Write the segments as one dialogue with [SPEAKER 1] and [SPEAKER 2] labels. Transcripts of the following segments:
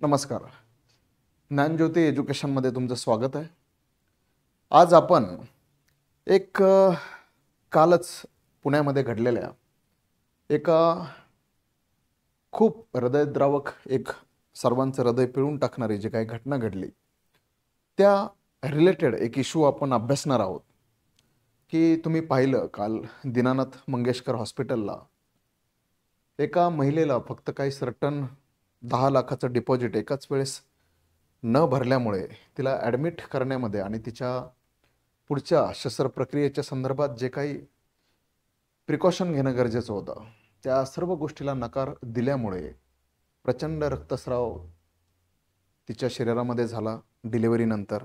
[SPEAKER 1] नमस्कार. ज्ञानज्योती एज्युकेशनमध्ये तुमचं स्वागत आहे. आज आपण कालच पुण्यामध्ये घडलेल्या एका खूप हृदयद्रावक सर्वांचं हृदय पिळून टाकणारी जी काही घटना घडली त्या रिलेटेड एक इश्यू आपण अभ्यासणार आहोत. की तुम्ही पाहिलं काल दीनानाथ मंगेशकर हॉस्पिटलला एका महिलेला फक्त काही सर्टन 10 लाखाचं डिपॉझिट एकाच वेळेस न भरल्यामुळे तिला ॲडमिट करण्यामध्ये आणि तिच्या पुढच्या शस्त्रक्रियेच्या संदर्भात जे काही प्रिकॉशन घेणं गरजेचं होतं त्या सर्व गोष्टीला नकार दिल्यामुळे प्रचंड रक्तस्राव तिच्या शरीरामध्ये झाला डिलिव्हरीनंतर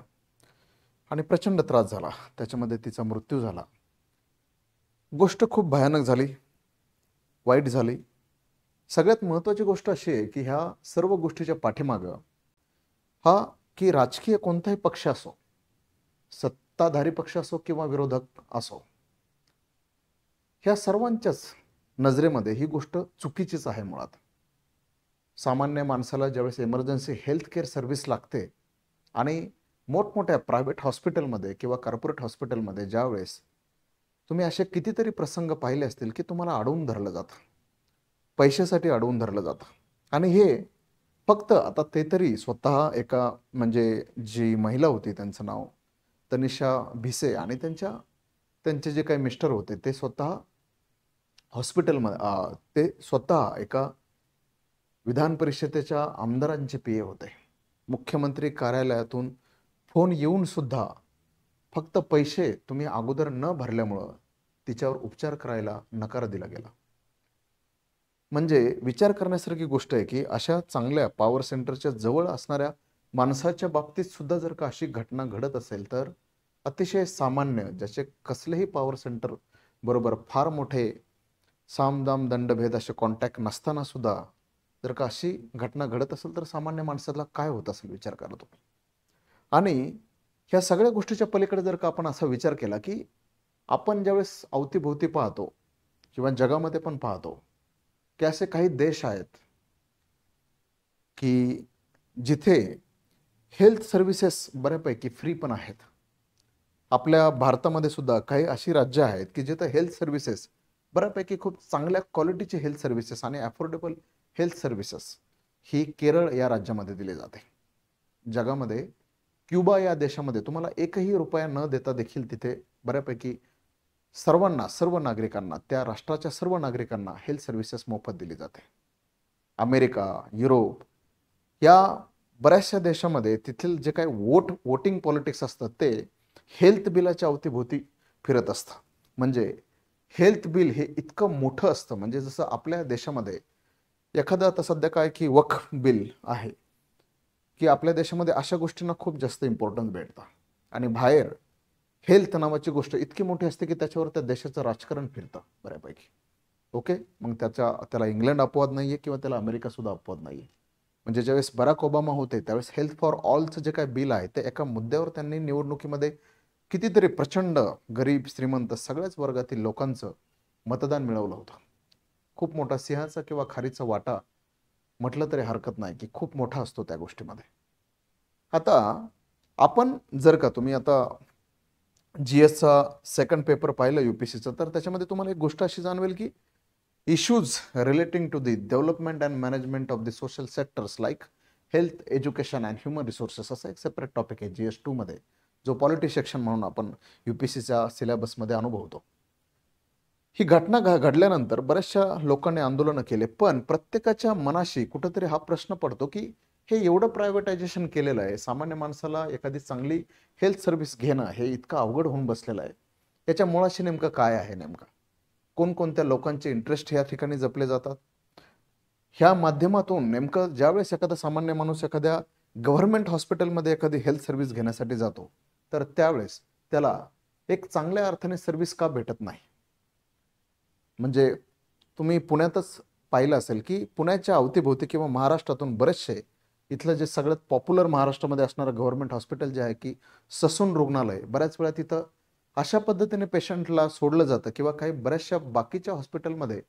[SPEAKER 1] आणि प्रचंड त्रास झाला. त्याच्यामध्ये तिचा मृत्यू झाला. गोष्ट खूप भयानक झाली, वाईट झाली. सगळ्यात महत्त्वाची गोष्ट अशी आहे की ह्या सर्व गोष्टीच्या पाठीमागं की राजकीय कोणताही पक्ष असो, सत्ताधारी पक्ष असो किंवा विरोधक असो, ह्या सर्वांच्याच नजरेमध्ये ही गोष्ट चुकीचीच आहे. मुळात सामान्य माणसाला ज्यावेळेस इमर्जन्सी हेल्थ केअर सर्व्हिस लागते आणि मोठमोठ्या प्रायव्हेट हॉस्पिटलमध्ये किंवा कॉर्पोरेट हॉस्पिटलमध्ये ज्यावेळेस तुम्ही असे कितीतरी प्रसंग पाहिले असतील की तुम्हाला अडवून धरलं जातं, पैशासाठी अडवून धरलं जातं. आणि हे फक्त आता ते तरी स्वतः म्हणजे जी महिला होती त्यांचं नाव तनिषा भिसे आणि त्यांचे जे काही मिस्टर होते ते स्वतः हॉस्पिटलमध्ये ते स्वतः एका विधान परिषदेच्या आमदारांचे पीए होते. मुख्यमंत्री कार्यालयातून फोन येऊन सुद्धा फक्त पैसे तुम्ही अगोदर न भरल्यामुळं तिच्यावर उपचार करायला नकार दिला गेला. म्हणजे विचार करण्यासारखी गोष्ट आहे की अशा चांगल्या पॉवर सेंटरच्या जवळ असणाऱ्या माणसाच्या बाबतीत सुद्धा जर का अशी घटना घडत असेल तर अतिशय सामान्य ज्याचे कसलेही पॉवर सेंटर बरोबर फार मोठे सामदाम दंडभेद असे कॉन्टॅक्ट नसताना सुद्धा जर का अशी घटना घडत असेल तर सामान्य माणसाला काय होत असेल विचार करा तुम्ही. आणि ह्या सगळ्या गोष्टीच्या पलीकडे जर का आपण असा विचार केला की आपण ज्यावेळेस अवतीभोवती पाहतो किंवा जगामध्ये पण पाहतो की असे काही देश आहेत की जिथे हेल्थ सर्व्हिसेस बऱ्यापैकी फ्री पण आहेत. आपल्या भारतामध्ये सुद्धा काही अशी राज्य आहेत की जिथे हेल्थ सर्व्हिसेस बऱ्यापैकी खूप चांगल्या क्वालिटीचे हेल्थ सर्व्हिसेस आणि अफोर्डेबल हेल्थ सर्व्हिसेस ही केरळ या राज्यामध्ये दिली जाते. जगामध्ये क्युबा या देशामध्ये तुम्हाला एकही रुपया न देता देखील तिथे बऱ्यापैकी सर्व नागरिकांना, त्या राष्ट्राच्या सर्व नागरिकांना हेल्थ सर्व्हिसेस मोफत दिली जाते. अमेरिका, युरोप या बऱ्याचशा देशामध्ये तिथील जे काही वोटिंग पॉलिटिक्स असतं ते हेल्थ बिलाच्या अवतीभोवती फिरत असतं. म्हणजे हेल्थ बिल हे इतकं मोठं असतं, म्हणजे जसं आपल्या देशामध्ये एखादं आता सध्या काय की वक्फ बिल आहे की आपल्या देशामध्ये अशा गोष्टींना खूप जास्त इम्पॉर्टन्स भेटतं. आणि बाहेर हेल्थ नावाची गोष्ट इतकी मोठी असते की त्याच्यावर त्या देशाचं राजकारण फिरतं बऱ्यापैकी. ओके, मग त्याला इंग्लंड अपवाद नाही आहे किंवा त्याला अमेरिकासुद्धा अपवाद नाही आहे. म्हणजे ज्यावेळेस बराक ओबामा होते त्यावेळेस हेल्थ फॉर ऑलचं जे काय बिल आहे ते एका मुद्द्यावर त्यांनी निवडणुकीमध्ये कितीतरी प्रचंड गरीब श्रीमंत सगळ्याच वर्गातील लोकांचं मतदान मिळवलं होतं. खूप मोठा सिंहाचा किंवा खारीचा वाटा म्हटलं तरी हरकत नाही की खूप मोठा असतो त्या गोष्टीमध्ये. आता आपण जर का तुम्ही आता GSचा सेकंड पेपर पाहिलं UPSCचा तर त्याच्यामध्ये तुम्हाला एक गोष्ट अशी जाणवेल की issues relating to the development and management of the social sectors like health, education and human resources असा एक सेपरेट टॉपिक आहे GS2 मध्ये, जो पॉलिटी सेक्शन म्हणून आपण UPSCच्या सिलेबसमध्ये अनुभवतो. ही घटना घडल्यानंतर बऱ्याचशा लोकांनी आंदोलनं केले, पण प्रत्येकाच्या मनाशी कुठंतरी हा प्रश्न पडतो की हे एवढं प्रायव्हेटायझेशन केलेलं आहे, सामान्य माणसाला एखादी चांगली हेल्थ सर्व्हिस घेणं हे इतकं अवघड होऊन बसलेलं आहे. याच्या मुळाशी नेमकं काय आहे, नेमका कोणकोणत्या लोकांचे इंटरेस्ट या ठिकाणी जपले जातात. ह्या माध्यमातून नेमकं ज्यावेळेस एखादा सामान्य माणूस एखाद्या गव्हर्नमेंट हॉस्पिटलमध्ये एखादी हेल्थ सर्व्हिस घेण्यासाठी जातो तर त्यावेळेस त्याला एक चांगल्या अर्थाने सर्व्हिस का भेटत नाही. म्हणजे तुम्ही पुण्यातच पाहिलं असेल की पुण्याच्या अवतीभोवती किंवा महाराष्ट्रातून बरेचसे इथलं जे सगळ्यात पॉप्युलर महाराष्ट्रामध्ये असणारं गव्हर्नमेंट हॉस्पिटल जे आहे की ससून रुग्णालय, बऱ्याच वेळा तिथं अशा पद्धतीने पेशंटला सोडलं जातं किंवा काही बऱ्याचशा बाकीच्या हॉस्पिटलमध्ये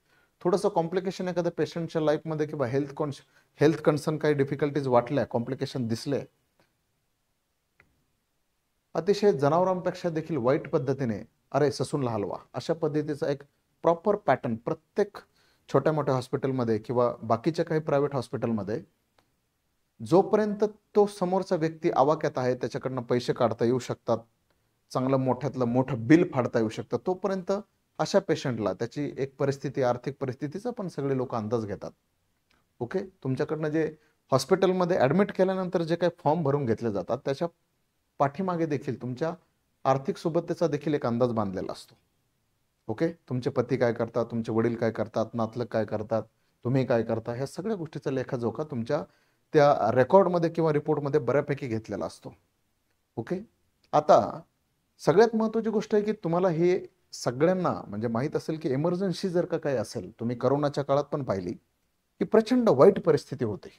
[SPEAKER 1] थोडंसं कॉम्प्लिकेशन एखाद्या पेशंटच्या लाईफमध्ये किंवा हेल्थ कन्सर्न काही डिफिकल्टीज वाटल्या, कॉम्प्लिकेशन दिसले, अतिशय जनावरांपेक्षा देखील वाईट पद्धतीने अरे ससूनला हलवा अशा पद्धतीचा एक प्रॉपर पॅटर्न प्रत्येक छोट्या मोठ्या हॉस्पिटलमध्ये किंवा बाकीच्या काही प्रायव्हेट हॉस्पिटलमध्ये, जोपर्यंत तो समोरचा व्यक्ती आवाक्यात आहे, त्याच्याकडनं पैसे काढता येऊ शकतात, चांगलं मोठ्यातलं मोठं बिल फाडता येऊ शकतं, तोपर्यंत अशा पेशंटला त्याची एक परिस्थिती, आर्थिक परिस्थितीचा पण सगळे लोक अंदाज घेतात. ओके, तुमच्याकडनं जे हॉस्पिटलमध्ये ॲडमिट केल्यानंतर जे काही फॉर्म भरून घेतले जातात, त्याच्या पाठीमागे देखील तुमच्या आर्थिक सोबतीचा देखील एक अंदाज बांधलेला असतो. ओके, तुमचे पती काय करतात, तुमचे वडील काय करतात, नातलग काय करतात, तुम्ही काय करता, ह्या सगळ्या गोष्टीचा लेखाजोखा तुमच्या त्या रेकॉर्डमध्ये किंवा रिपोर्टमध्ये बऱ्यापैकी घेतलेला असतो. ओके, आता सगळ्यात महत्त्वाची गोष्ट आहे की तुम्हाला हे सगळ्यांना म्हणजे माहीत असेल की इमर्जन्सी जर का काही असेल, तुम्ही करोनाच्या काळात पण पाहिली की प्रचंड वाईट परिस्थिती होती.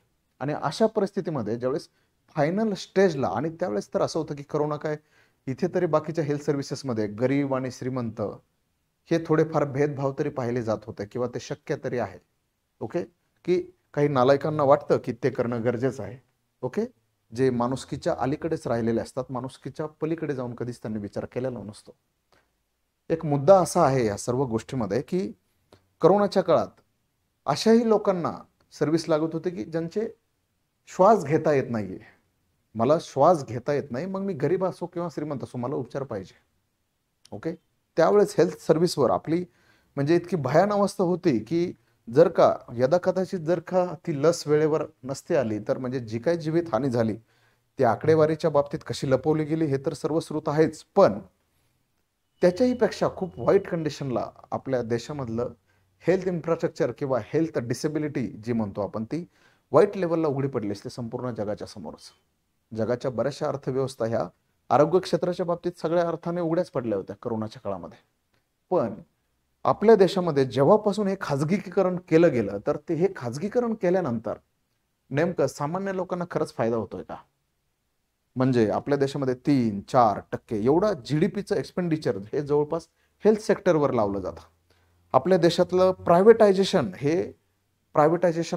[SPEAKER 1] आणि अशा परिस्थितीमध्ये ज्यावेळेस फायनल स्टेजला, आणि त्यावेळेस तर असं होतं की करोना काय, इथे तरी बाकीच्या हेल्थ सर्व्हिसेसमध्ये गरीब आणि श्रीमंत हे थोडेफार भेदभाव तरी पाहिले जात होते किंवा ते शक्य तरी आहे. ओके, की काही नालायकांना वाटतं की ते करणं गरजेचं आहे. ओके, जे माणुसकीच्या अलीकडेच राहिलेले असतात, माणुसकीच्या पलीकडे जाऊन कधीच त्यांनी विचार केलेला नसतो. एक मुद्दा असा आहे या सर्व गोष्टीमध्ये की करोनाच्या काळात अशाही लोकांना सर्व्हिस लागत होते की ज्यांचे श्वास घेता येत नाहीये. मला श्वास घेता येत नाही, मग मी गरीब असो किंवा श्रीमंत असो, मला उपचार पाहिजे. ओके, त्यावेळेस हेल्थ सर्व्हिसवर आपली म्हणजे इतकी भयान अवस्था होती की जर का यदाकदाचित जर का ती लस वेळेवर नसते आली तर म्हणजे जी काही जीवित हानी झाली ती आकडेवारीच्या बाबतीत कशी लपवली गेली हे तर सर्वश्रुत आहेच, पण त्याच्याही पेक्षा खूप वाईट कंडिशनला आपल्या देशामधलं हेल्थ इन्फ्रास्ट्रक्चर किंवा हेल्थ डिसेबिलिटी जी म्हणतो आपण, ती वाईट लेवलला उघडी पडली असते संपूर्ण जगाच्या समोरच. जगाच्या बऱ्याचशा अर्थव्यवस्था ह्या आरोग्य क्षेत्राच्या बाबतीत सगळ्या अर्थाने उघड्याच पडल्या होत्या करोनाच्या काळामध्ये. पण आपल्या देशामध्ये जेव्हापासून हे खाजगीकरण केलं गेलं, तर ते हे खाजगीकरण केल्यानंतर नेमकं सामान्य लोकांना खरंच फायदा होतोय का? म्हणजे आपल्या देशामध्ये 3-4% एवढा GDPचं एक्सपेंडिचर हे जवळपास हेल्थ सेक्टरवर लावलं जातं. आपल्या देशातलं प्रायव्हेटायझेशन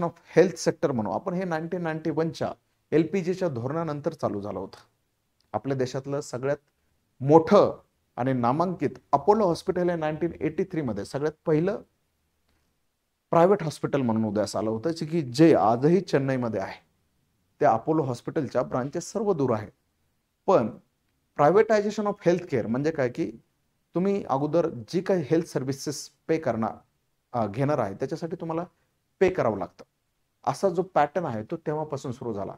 [SPEAKER 1] ऑफ हेल्थ सेक्टर म्हणू आपण, हे 1991च्या LPGच्या धोरणानंतर चालू झालं होतं. आपल्या देशातलं सगळ्यात मोठं आणि नामांकित अपोलो हॉस्पिटल हे 1983 मध्ये सगळ्यात पहिलं प्रायव्हेट हॉस्पिटल म्हणून उदयास आलं होतं, की जे आजही चेन्नईमध्ये आहे. त्या अपोलो हॉस्पिटलच्या ब्रांचेस सर्व दूर आहेत. पण प्रायव्हेटायझेशन ऑफ हेल्थ केअर म्हणजे काय, की तुम्ही अगोदर जी काही हेल्थ सर्व्हिसेस घेणार आहे त्याच्यासाठी तुम्हाला पे करावं लागतं. असा जो पॅटर्न आहे तो तेव्हापासून सुरू झाला.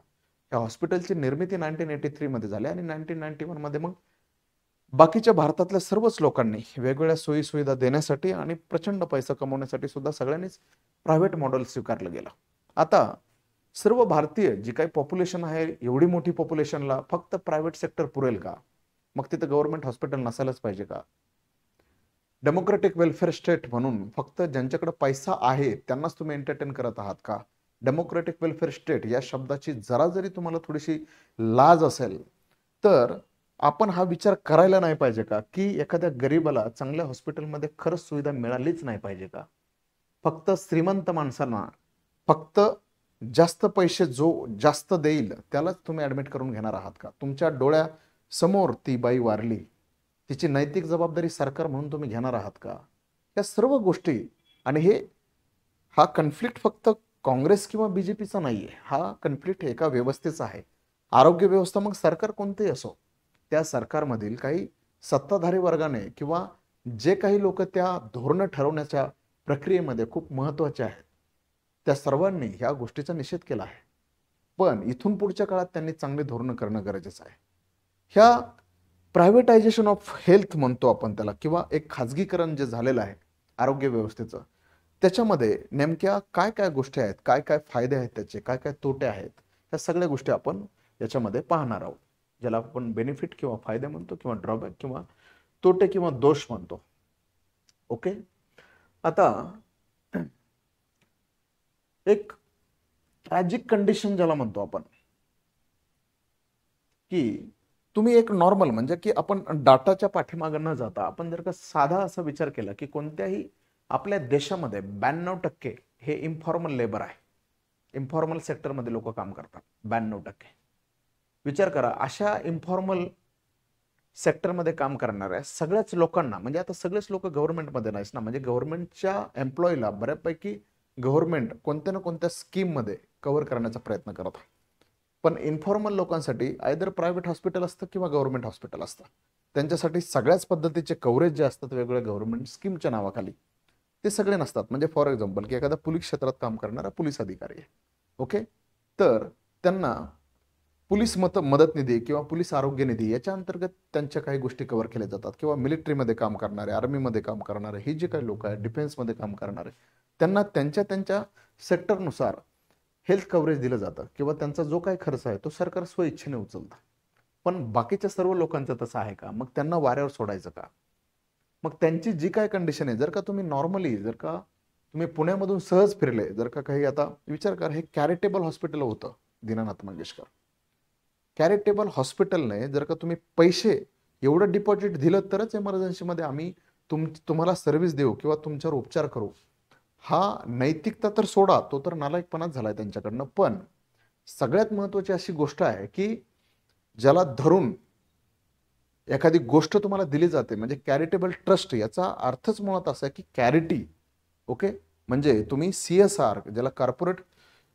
[SPEAKER 1] या हॉस्पिटलची निर्मिती 1983 मध्ये झाली आणि 1991 मध्ये मग बाकीच्या भारतातल्या सर्वच लोकांनी वेगवेगळ्या सोयी सुविधा देण्यासाठी आणि प्रचंड पैसा कमवण्यासाठी सुद्धा सगळ्यांनीच प्रायव्हेट मॉडेल स्वीकारलं गेलं. आता सर्व भारतीय जी काही पॉप्युलेशन आहे, एवढी मोठी पॉप्युलेशनला फक्त प्रायव्हेट सेक्टर पुरेल का? मग तिथं गव्हर्नमेंट हॉस्पिटल नसायलाच पाहिजे का? डेमोक्रेटिक वेलफेअर स्टेट म्हणून फक्त ज्यांच्याकडे पैसा आहे त्यांनाच तुम्ही एंटरटेन करत आहात का? डेमोक्रेटिक वेलफेअर स्टेट या शब्दाची जरा जरी तुम्हाला थोडीशी लाज असेल तर आपण हा विचार करायला नाही पाहिजे का, की एखाद्या गरीबाला चांगल्या हॉस्पिटलमध्ये खरंच सुविधा मिळालीच नाही पाहिजे का? फक्त श्रीमंत माणसांना, फक्त जास्त पैसे जो जास्त देईल त्यालाच तुम्ही ऍडमिट करून घेणार आहात का? तुमच्या डोळ्यासमोर ती बाई वारली, तिची नैतिक जबाबदारी सरकार म्हणून तुम्ही घेणार आहात का? या सर्व गोष्टी, आणि हा कन्फ्लिक्ट फक्त काँग्रेस किंवा बीजेपीचा नाहीये, हा कन्फ्लिक्ट एका व्यवस्थेचा आहे. आरोग्य व्यवस्था मग सरकार कोणतेही असो, त्या सरकारमधील काही सत्ताधारी वर्गाने किंवा जे काही लोक त्या धोरण ठरवण्याच्या प्रक्रियेमध्ये खूप महत्त्वाचे आहेत त्या सर्वांनी ह्या गोष्टीचा निषेध केला आहे. पण इथून पुढच्या काळात त्यांनी चांगली धोरणं करणं गरजेचं आहे. ह्या प्रायव्हेटायझेशन ऑफ हेल्थ म्हणतो आपण त्याला, किंवा एक खाजगीकरण जे झालेलं आहे आरोग्य व्यवस्थेचं, त्याच्यामध्ये नेमक्या काय काय गोष्टी आहेत, काय काय फायदे आहेत त्याचे, काय काय तोटे आहेत, या सगळ्या गोष्टी आपण याच्यामध्ये पाहणार आहोत, ज्याला आपण बेनिफिट किंवा फायदे म्हणतो किंवा ड्रॉबॅक किंवा तोटे किंवा दोष म्हणतो. ओके, आता एक ट्रॅजिक कंडिशन ज्याला म्हणतो आपण, की तुम्ही एक नॉर्मल म्हणजे की आपण डाटाच्या पाठीमागे न जाता आपण जर का साधा असा विचार केला की कोणत्याही आपल्या देशामध्ये 92% हे इन्फॉर्मल लेबर आहे. इन्फॉर्मल सेक्टरमध्ये लोक काम करतात 92%. विचार करा, अशा इन्फॉर्मल सेक्टरमध्ये काम करणाऱ्या सगळ्याच लोकांना, म्हणजे आता सगळेच लोक गव्हर्नमेंटमध्ये नाहीच ना, म्हणजे गव्हर्नमेंटच्या एम्प्लॉईला बऱ्यापैकी गव्हर्नमेंट कोणत्या ना कोणत्या स्कीममध्ये कव्हर करण्याचा प्रयत्न करत. पण इन्फॉर्मल लोकांसाठी आयदर प्रायव्हेट हॉस्पिटल असतं किंवा गव्हर्नमेंट हॉस्पिटल असतं. त्यांच्यासाठी सगळ्याच पद्धतीचे कव्हरेज जे असतात वेगवेगळ्या गव्हर्नमेंट स्कीमच्या नावाखाली, ते सगळे नसतात. म्हणजे फॉर एक्झाम्पल की एखादा पोलीस क्षेत्रात काम करणारा पोलीस अधिकारी आहे, ओके, तर त्यांना पोलीस मदत निधी किंवा पोलीस आरोग्य निधी याच्या अंतर्गत त्यांच्या काही गोष्टी कव्हर केल्या जातात. किंवा मिलिटरीमध्ये काम करणारे, आर्मीमध्ये काम करणारे, हे जे काही लोक आहेत, डिफेन्समध्ये काम करणारे, त्यांना त्यांच्या त्यांच्या सेक्टरनुसार हेल्थ कव्हरेज दिलं जातं किंवा त्यांचा जो काही खर्च आहे तो सरकार स्वइच्छेने उचलतं. पण बाकीच्या सर्व लोकांचं तसं आहे का? मग त्यांना वाऱ्यावर सोडायचं का? मग त्यांची जी काय कंडिशन आहे, जर का तुम्ही नॉर्मली, जर का तुम्ही पुण्यामधून सहज फिरले, जर का काही, आता विचार करा, हे चॅरिटेबल हॉस्पिटल होतं दीनानाथ मंगेशकर. चॅरिटेबल हॉस्पिटलने जर का तुम्ही पैसे एवढं डिपॉझिट दिलं तरच इमर्जन्सीमध्ये आम्ही तुम्हाला सर्व्हिस देऊ किंवा तुमच्यावर उपचार करू, हा नैतिकता तर सोडा, तो तर नालायकपणाच झालाय त्यांच्याकडनं. पण सगळ्यात महत्वाची अशी गोष्ट आहे की ज्याला धरून एखादी गोष्ट तुम्हाला दिली जाते, म्हणजे चॅरिटेबल ट्रस्ट, याचा अर्थच मुळात असा आहे की चॅरिटी, ओके, म्हणजे तुम्ही CSR, ज्याला कॉर्पोरेट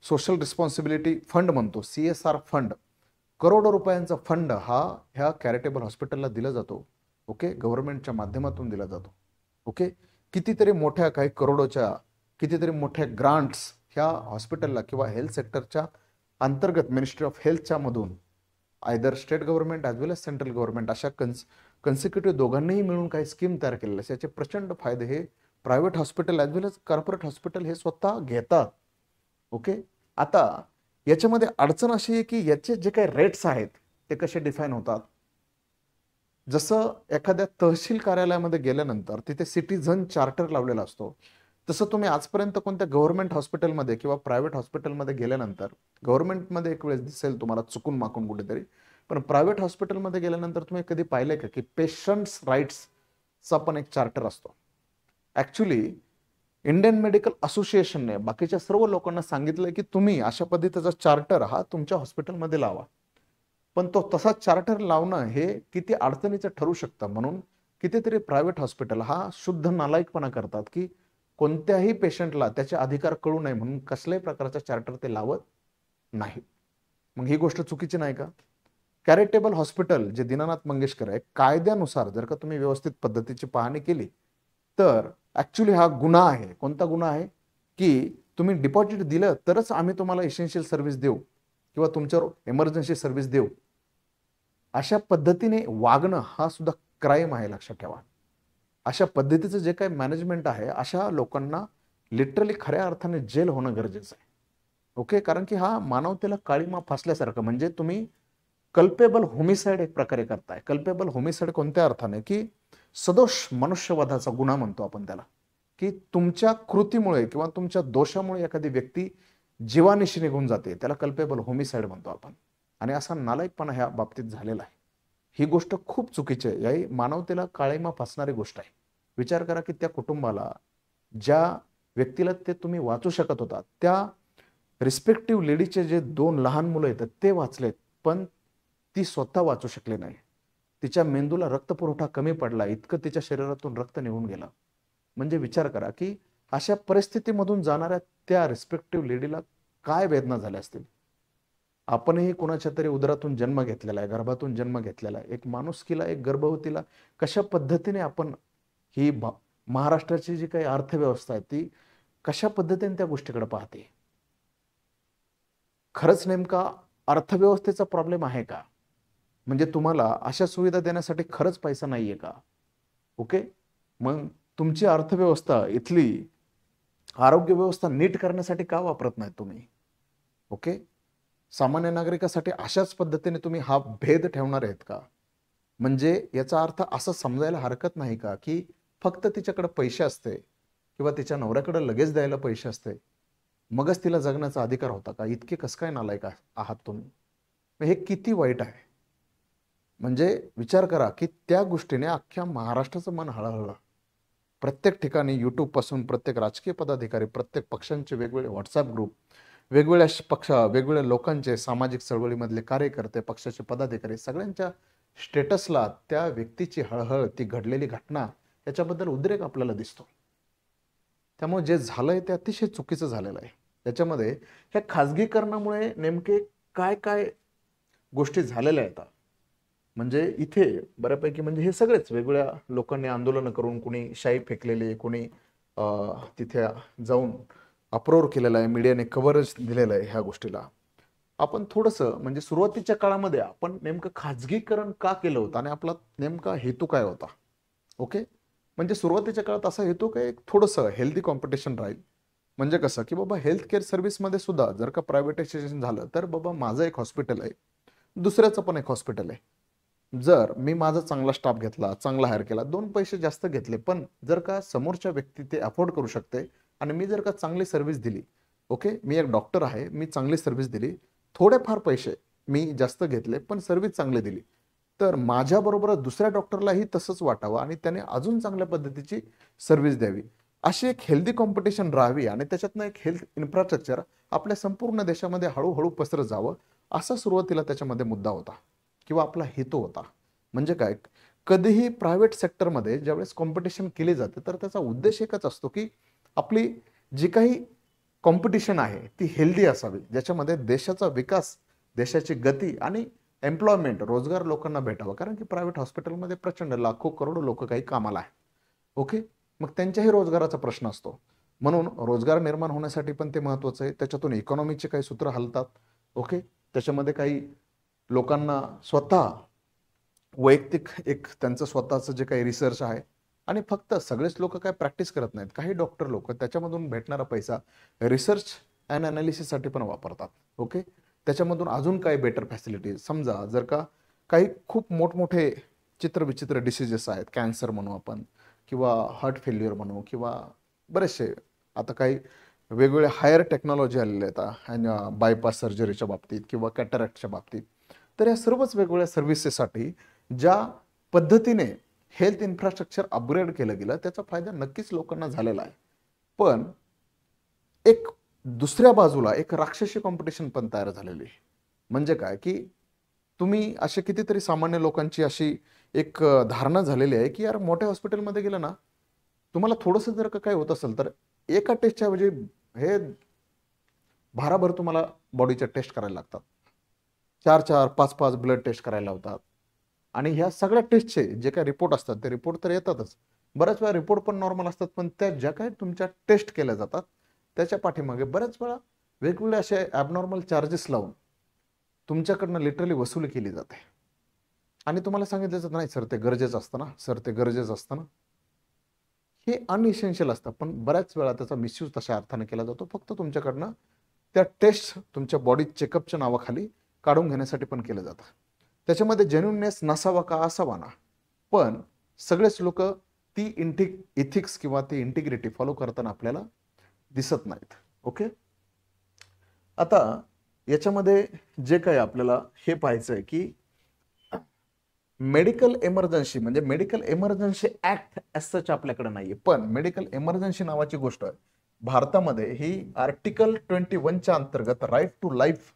[SPEAKER 1] सोशल रिस्पॉन्सिबिलिटी फंड म्हणतो, CSR फंड, करोडो रुपयांचा फंड हा ह्या चॅरिटेबल हॉस्पिटलला दिला जातो, ओके, गव्हर्नमेंटच्या माध्यमातून दिला जातो, ओके. कितीतरी मोठ्या, काही करोडोच्या, कितीतरी मोठ्या ग्रांट्स ह्या हॉस्पिटलला किंवा हेल्थ सेक्टरच्या अंतर्गत मिनिस्ट्री ऑफ हेल्थच्या मधून आयदर स्टेट गव्हर्नमेंट ॲज वेल एज सेंट्रल गव्हर्नमेंट अशा कन्सिक्युटिव्ह दोघांनीही मिळून काही स्कीम तयार केलेल्या, याचे प्रचंड फायदे हे प्रायव्हेट हॉस्पिटल ॲज वेल एज कॉर्पोरेट हॉस्पिटल हे स्वतः घेतात, ओके. आता याच्यामध्ये अडचण अशी आहे की याचे जे काही रेट्स आहेत ते कसे डिफाईन होतात. जसं एखाद्या तहसील कार्यालयामध्ये गेल्यानंतर तिथे सिटीझन चार्टर लावलेला असतो, तसं तुम्ही आजपर्यंत कोणत्या गव्हर्नमेंट हॉस्पिटलमध्ये किंवा प्रायव्हेट हॉस्पिटलमध्ये गेल्यानंतर, गव्हर्नमेंटमध्ये एक वेळेस दिसेल तुम्हाला चुकून माकून कुठेतरी, पण प्रायव्हेट हॉस्पिटलमध्ये गेल्यानंतर तुम्ही कधी पाहिलंय का की पेशंट्स राईट्सचा पण एक चार्टर असतो. ऍक्च्युली इंडियन मेडिकल असोसिएशनने बाकीच्या सर्व लोकांना सांगितलंय की तुम्ही अशा पद्धतीचा चार्टर हा तुमच्या हॉस्पिटलमध्ये लावा, पण तो तसा चार्टर लावणं हे किती अडचणीचं ठरू शकतं. म्हणून कितीतरी प्रायव्हेट हॉस्पिटल हा शुद्ध नालायकपणा करतात की कोणत्याही पेशंटला त्याचे अधिकार कळू नये म्हणून कसल्याही प्रकारचा चार्टर ते लावत नाही. मग ही गोष्ट चुकीची नाही का? चॅरिटेबल हॉस्पिटल जे दीनानाथ मंगेशकर आहे, कायद्यानुसार जर का तुम्ही व्यवस्थित पद्धतीची पाहणी केली तर ऍक्च्युली हा गुन्हा आहे. कोणता गुन्हा आहे? की तुम्ही डिपॉझिट दिलं तरच आम्ही तुम्हाला इसेन्शियल सर्व्हिस देऊ किंवा तुमच्यावर इमर्जन्सी सर्व्हिस देऊ, अशा पद्धतीने वागणं हा सुद्धा क्राईम आहे, लक्षात ठेवा. अशा पद्धतीचं जे काही मॅनेजमेंट आहे, अशा लोकांना लिटरली खऱ्या अर्थाने जेल होणं गरजेचं आहे, ओके. कारण की हा मानवतेला काळीमा फासल्यासारखं, म्हणजे तुम्ही कल्पेबल होमिसाइड एक प्रकारे करताय. कल्पेबल होमिसाइड कोणत्या अर्थाने? की सदोष मनुष्यवधाचा गुन्हा म्हणतो आपण त्याला, की तुमच्या कृतीमुळे किंवा तुमच्या दोषामुळे एखादी व्यक्ती जीवानिशी निघून जाते, त्याला कल्पेबल होमिसाइड म्हणतो आपण. आणि असा नालायकपणा ह्या बाबतीत झालेला आहे. ही गोष्ट खूप चुकीची आहे. याही मानवतेला काळीमा फासणारी गोष्ट आहे. विचार करा की त्या कुटुंबाला, ज्या व्यक्तीला ते तुम्ही वाचू शकत होता, त्या रिस्पेक्टिव्ह लेडीचे जे 2 लहान मुलं आहेत ते वाचलेत, पण ती स्वतः वाचू शकले नाही. तिच्या मेंदूला रक्तपुरवठा कमी पडला, इतकं तिच्या शरीरातून रक्त निघून गेलं. म्हणजे विचार करा की अशा परिस्थितीमधून जाणाऱ्या त्या रिस्पेक्टिव्ह लेडीला काय वेदना झाल्या असतील. आपणही कुणाच्या तरी उदरातून जन्म घेतलेला आहे, गर्भातून जन्म घेतलेला आहे. एक माणुसकीला, एक गर्भवतीला कशा पद्धतीने आपण ही महाराष्ट्राची जी काही अर्थव्यवस्था आहे ती कशा पद्धतीने त्या गोष्टीकडे पाहते. खरंच नेमका अर्थव्यवस्थेचा प्रॉब्लेम आहे का? म्हणजे तुम्हाला अशा सुविधा देण्यासाठी खरंच पैसा नाहीये का? ओके, मग तुमची अर्थव्यवस्था, इथली आरोग्य व्यवस्था नीट करण्यासाठी का वापरत नाही तुम्ही? ओके, सामान्य नागरिकासाठी अशाच पद्धतीने तुम्ही हा भेद ठेवणार आहेत का? म्हणजे याचा अर्थ असं समजायला हरकत नाही का की फक्त तिच्याकडे पैसे असते किंवा तिच्या नवऱ्याकडे लगेच द्यायला पैसे असते मगच तिला जगण्याचा अधिकार होता का? इतके कसं काय नालायक आहात तुम्ही? हे किती वाईट आहे. म्हणजे विचार करा की त्या गोष्टीने अख्ख्या महाराष्ट्राचं मन हळहळलं. प्रत्येक ठिकाणी यूट्यूब पासून प्रत्येक राजकीय पदाधिकारी, प्रत्येक पक्षांचे वेगवेगळे व्हॉट्सअप ग्रुप, वेगवेगळ्या वेगवेगळ्या लोकांचे सामाजिक चळवळीमधले कार्यकर्ते, पक्षाचे पदाधिकारी सगळ्यांच्या स्टेटसला त्या व्यक्तीची हळहळ, ती घडलेली घटना याच्याबद्दल उद्रेक आपल्याला दिसतो. त्यामुळे जे झालंय ते अतिशय चुकीचं झालेलं आहे. त्याच्यामध्ये ह्या खाजगीकरणामुळे नेमके काय काय गोष्टी झालेल्या आहेत. म्हणजे इथे बऱ्यापैकी म्हणजे हे सगळेच वेगवेगळ्या लोकांनी आंदोलनं करून, कोणी शाई फेकलेली, कोणी तिथे जाऊन अप्रोर केलेला आहे, मीडियाने कव्हरेज दिलेलं आहे ह्या गोष्टीला. आपण थोडंसं म्हणजे सुरुवातीच्या काळामध्ये आपण नेमकं खाजगीकरण का केलं होतं आणि आपला नेमका हेतू काय होता. ओके, म्हणजे सुरुवातीच्या काळात असा हेतू काय, थोडंसं हेल्दी कॉम्पिटिशन राहील. म्हणजे कसं की बाबा हेल्थ केअर सर्व्हिसमध्ये सुद्धा जर का प्रायव्हेटायझेशन झालं तर बाबा माझं एक हॉस्पिटल आहे, दुसऱ्याचं पण एक हॉस्पिटल आहे. जर मी माझा चांगला स्टाफ घेतला, चांगला हायर केला, 2 पैसे जास्त घेतले, पण जर का समोरच्या व्यक्ती ते अफोर्ड करू शकते आणि मी जर का चांगली सर्व्हिस दिली, ओके, मी एक डॉक्टर आहे, मी चांगली सर्व्हिस दिली, थोडेफार पैसे मी जास्त घेतले पण सर्व्हिस चांगली दिली, तर माझ्याबरोबर दुसऱ्या डॉक्टरलाही तसंच वाटावं आणि त्याने अजून चांगल्या पद्धतीची सर्व्हिस द्यावी, अशी एक हेल्दी कॉम्पिटिशन राहावी आणि त्याच्यातनं एक हेल्थ इन्फ्रास्ट्रक्चर आपल्या संपूर्ण देशामध्ये हळूहळू पसरत जावं, असा सुरुवातीला त्याच्यामध्ये मुद्दा होता किंवा आपला हेतू होता. म्हणजे काय, कधीही प्रायव्हेट सेक्टरमध्ये ज्यावेळेस कॉम्पिटिशन केली जाते तर त्याचा उद्देश एकच असतो की आपली जी काही कॉम्पिटिशन आहे ती हेल्दी असावी, ज्याच्यामध्ये देशाचा विकास, देशाची गती आणि एम्प्लॉयमेंट, रोजगार लोकांना भेटावा. कारण की प्रायव्हेट हॉस्पिटलमध्ये प्रचंड लाखो करोडो लोक काही कामाला आहे. ओके, मग त्यांच्याही रोजगाराचा प्रश्न असतो, म्हणून रोजगार निर्माण होण्यासाठी पण ते महत्वाचं आहे. त्याच्यातून इकॉनॉमीचे काही सूत्र हलतात. ओके, त्याच्यामध्ये काही लोकांना स्वतः वैयक्तिक एक त्यांचं स्वतःचं जे काही रिसर्च आहे, आणि फक्त सगळेच लोक काय प्रॅक्टिस करत नाहीत, काही डॉक्टर लोक त्याच्यामधून भेटणारा पैसा रिसर्च अँड अनालिसिससाठी पण वापरतात. ओके, त्याच्यामधून अजून काय बेटर फॅसिलिटीज, समजा जर का काही खूप मोठमोठे चित्रविचित्र डिसीजेस आहेत, कॅन्सर म्हणू आपण, किंवा हार्ट फेल्युअर म्हणू, किंवा बरेचसे आता काही वेगवेगळे हायर टेक्नॉलॉजी आलेले आहेत बायपास सर्जरीच्या बाबतीत किंवा कॅटरॅक्टच्या बाबतीत. तर या सर्वच वेगवेगळ्या सर्व्हिसेससाठी ज्या पद्धतीने हेल्थ इन्फ्रास्ट्रक्चर अपग्रेड केलं गेलं त्याचा फायदा नक्कीच लोकांना झालेला आहे. पण एक दुसऱ्या बाजूला एक राक्षसी कॉम्पिटिशन पण तयार झालेली आहे. म्हणजे काय की तुम्ही असे कितीतरी सामान्य लोकांची अशी एक धारणा झालेली आहे की यार मोठ्या हॉस्पिटलमध्ये गेलं ना, तुम्हाला थोडंसं जर का काय होत असेल तर एका टेस्टच्या ऐवजी हे भाराभर तुम्हाला बॉडीच्या टेस्ट करायला लागतात, 4-4, 5-5 ब्लड टेस्ट करायला होतात. आणि ह्या सगळ्या टेस्टचे जे काही रिपोर्ट असतात ते रिपोर्ट तर येतातच, बऱ्याच वेळा रिपोर्ट पण नॉर्मल असतात, पण त्या ज्या काही तुमच्या टेस्ट केल्या जातात त्याच्या पाठीमागे बऱ्याच वेळा वेगवेगळे असे ॲबनॉर्मल चार्जेस लावून तुमच्याकडनं लिटरली वसुली केली जाते. आणि तुम्हाला सांगितलं जातं नाही सर ते गरजेचं असतं ना, सर ते गरजेचं असतं ना. हे अनइसेन्शियल असतं, पण बऱ्याच वेळा त्याचा मिसयूज तशा अर्थाने केला जातो, फक्त तुमच्याकडनं त्या टेस्ट तुमच्या बॉडी चेकअपच्या नावाखाली काढून घेण्यासाठी पण केलं जातं. त्याच्यामध्ये जेन्युइननेस नसावा का, असावा ना, पण सगळेच लोक ती इथिक्स किंवा ती इंटिग्रिटी फॉलो करताना आपल्याला दिसत नाहीत. ओके, आता याच्यामध्ये जे काही आपल्याला हे पाहायचं आहे की मेडिकल एमर्जन्सी म्हणजे मेडिकल एमर्जन्सी ऍक्ट सच आपल्याकडे नाहीये, पण मेडिकल एमर्जन्सी नावाची गोष्ट भारतामध्ये ही आर्टिकल 21च्या अंतर्गत राईट टू लाईफ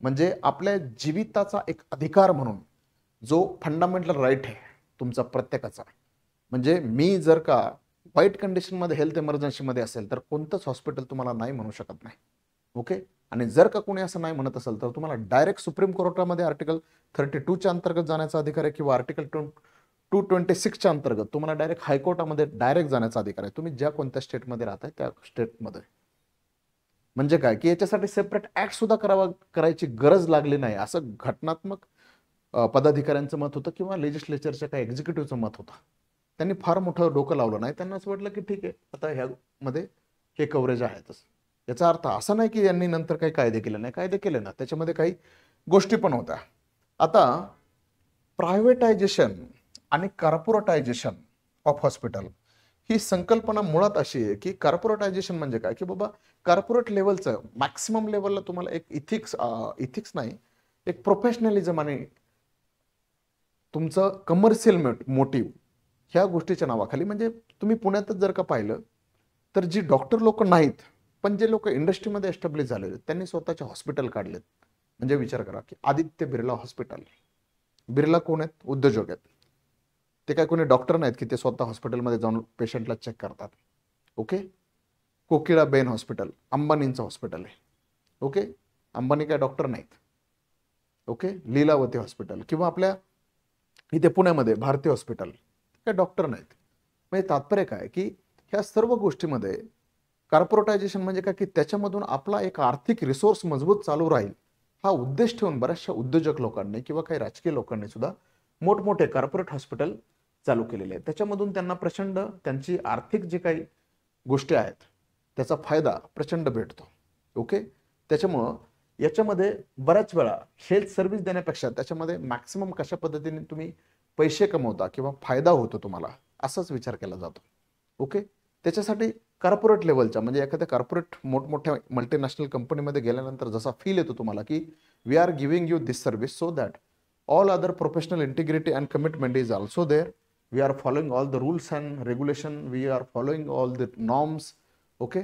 [SPEAKER 1] म्हणजे आपल्या जीविताचा एक अधिकार म्हणून जो फंडामेंटल राईट आहे तुमचा प्रत्येकाचा. म्हणजे मी जर का वाईट कंडिशनमध्ये हेल्थ इमर्जन्सीमध्ये असेल तर कोणतंच हॉस्पिटल तुम्हाला नाही म्हणू शकत नाही. ओके, आणि जर का कोणी असं नाही म्हणत असेल तर तुम्हाला डायरेक्ट सुप्रीम कोर्टामध्ये आर्टिकल 32च्या अंतर्गत जाण्याचा अधिकार आहे, किंवा आर्टिकल 226च्या अंतर्गत तुम्हाला डायरेक्ट हायकोर्टामध्ये डायरेक्ट जाण्याचा अधिकार आहे, तुम्ही ज्या कोणत्या स्टेटमध्ये राहताय त्या स्टेटमध्ये. म्हणजे काय की याच्यासाठी सेपरेट ऍक्ट सुद्धा करायची गरज लागली नाही, असं घटनात्मक पदाधिकाऱ्यांचं मत होतं किंवा लेजिस्लेचरच्या काही एक्झिक्युटिव्हचं मत होतं. त्यांनी फार मोठं डोकं लावलं नाही, त्यांना असं वाटलं की ठीक आहे आता ह्यामध्ये हे कव्हरेज आहेतच. याचा अर्थ असा नाही की यांनी नंतर काही कायदे केले नाही, कायदे केले ना, त्याच्यामध्ये काही गोष्टी पण होत्या. आता प्रायव्हेटायझेशन आणि कॉर्पोरेटायझेशन ऑफ हॉस्पिटल ही संकल्पना मुळात अशी आहे की कॉर्पोरेटायझेशन म्हणजे काय की बाबा कॉर्पोरेट लेवलचं मॅक्सिमम लेवलला तुम्हाला एक इथिक्स नाही, एक प्रोफेशनलिझम आणि तुमचं कमर्शियल मोटिव्ह ह्या गोष्टीच्या नावाखाली, म्हणजे तुम्ही पुण्यातच जर का पाहिलं तर जी डॉक्टर लोक नाहीत, पण जे लोक इंडस्ट्रीमध्ये एस्टॅब्लिश झालेले त्यांनी स्वतःचे हॉस्पिटल काढलेत. म्हणजे विचार करा की आदित्य बिर्ला हॉस्पिटल, बिर्ला कोण आहेत? उद्योजक आहेत. ते काय कोणी डॉक्टर नाहीत की ते स्वतः हॉस्पिटलमध्ये जाऊन पेशंटला चेक करतात. ओके. कोकिळा बेन हॉस्पिटल अंबानींचं हॉस्पिटल आहे. ओके. अंबानी काय डॉक्टर नाहीत. ओके. लीलावती हॉस्पिटल किंवा आपल्या इथे पुण्यामध्ये भारती हॉस्पिटल काय डॉक्टर नाहीत. म्हणजे तात्पर्य काय की ह्या सर्व गोष्टीमध्ये कॉर्पोरेटायझेशन म्हणजे काय की त्याच्यामधून आपला एक आर्थिक रिसोर्स मजबूत चालू राहील हा उद्देश ठेवून बऱ्याचशा उद्योजक लोकांनी किंवा काही राजकीय लोकांनी सुद्धा मोठमोठे कॉर्पोरेट हॉस्पिटल चालू केलेले आहेत. त्याच्यामधून त्यांना प्रचंड त्यांची आर्थिक जे काही गोष्टी आहेत त्याचा फायदा प्रचंड भेटतो. ओके. त्याच्यामुळं याच्यामध्ये बऱ्याच वेळा हेल्थ सर्व्हिस देण्यापेक्षा त्याच्यामध्ये मॅक्सिमम कशा पद्धतीने तुम्ही पैसे कमवता किंवा फायदा होतो तुम्हाला असाच विचार केला जातो. ओके. त्याच्यासाठी कॉर्पोरेट लेवलच्या म्हणजे एखाद्या कॉर्पोरेट मोठमोठ्या मल्टीनॅशनल कंपनीमध्ये गेल्यानंतर जसा फील येतो तुम्हाला की we are giving you this service so that all other professional integrity and commitment is also there. We are following all the rules and regulation, we are following all the norms. Okay.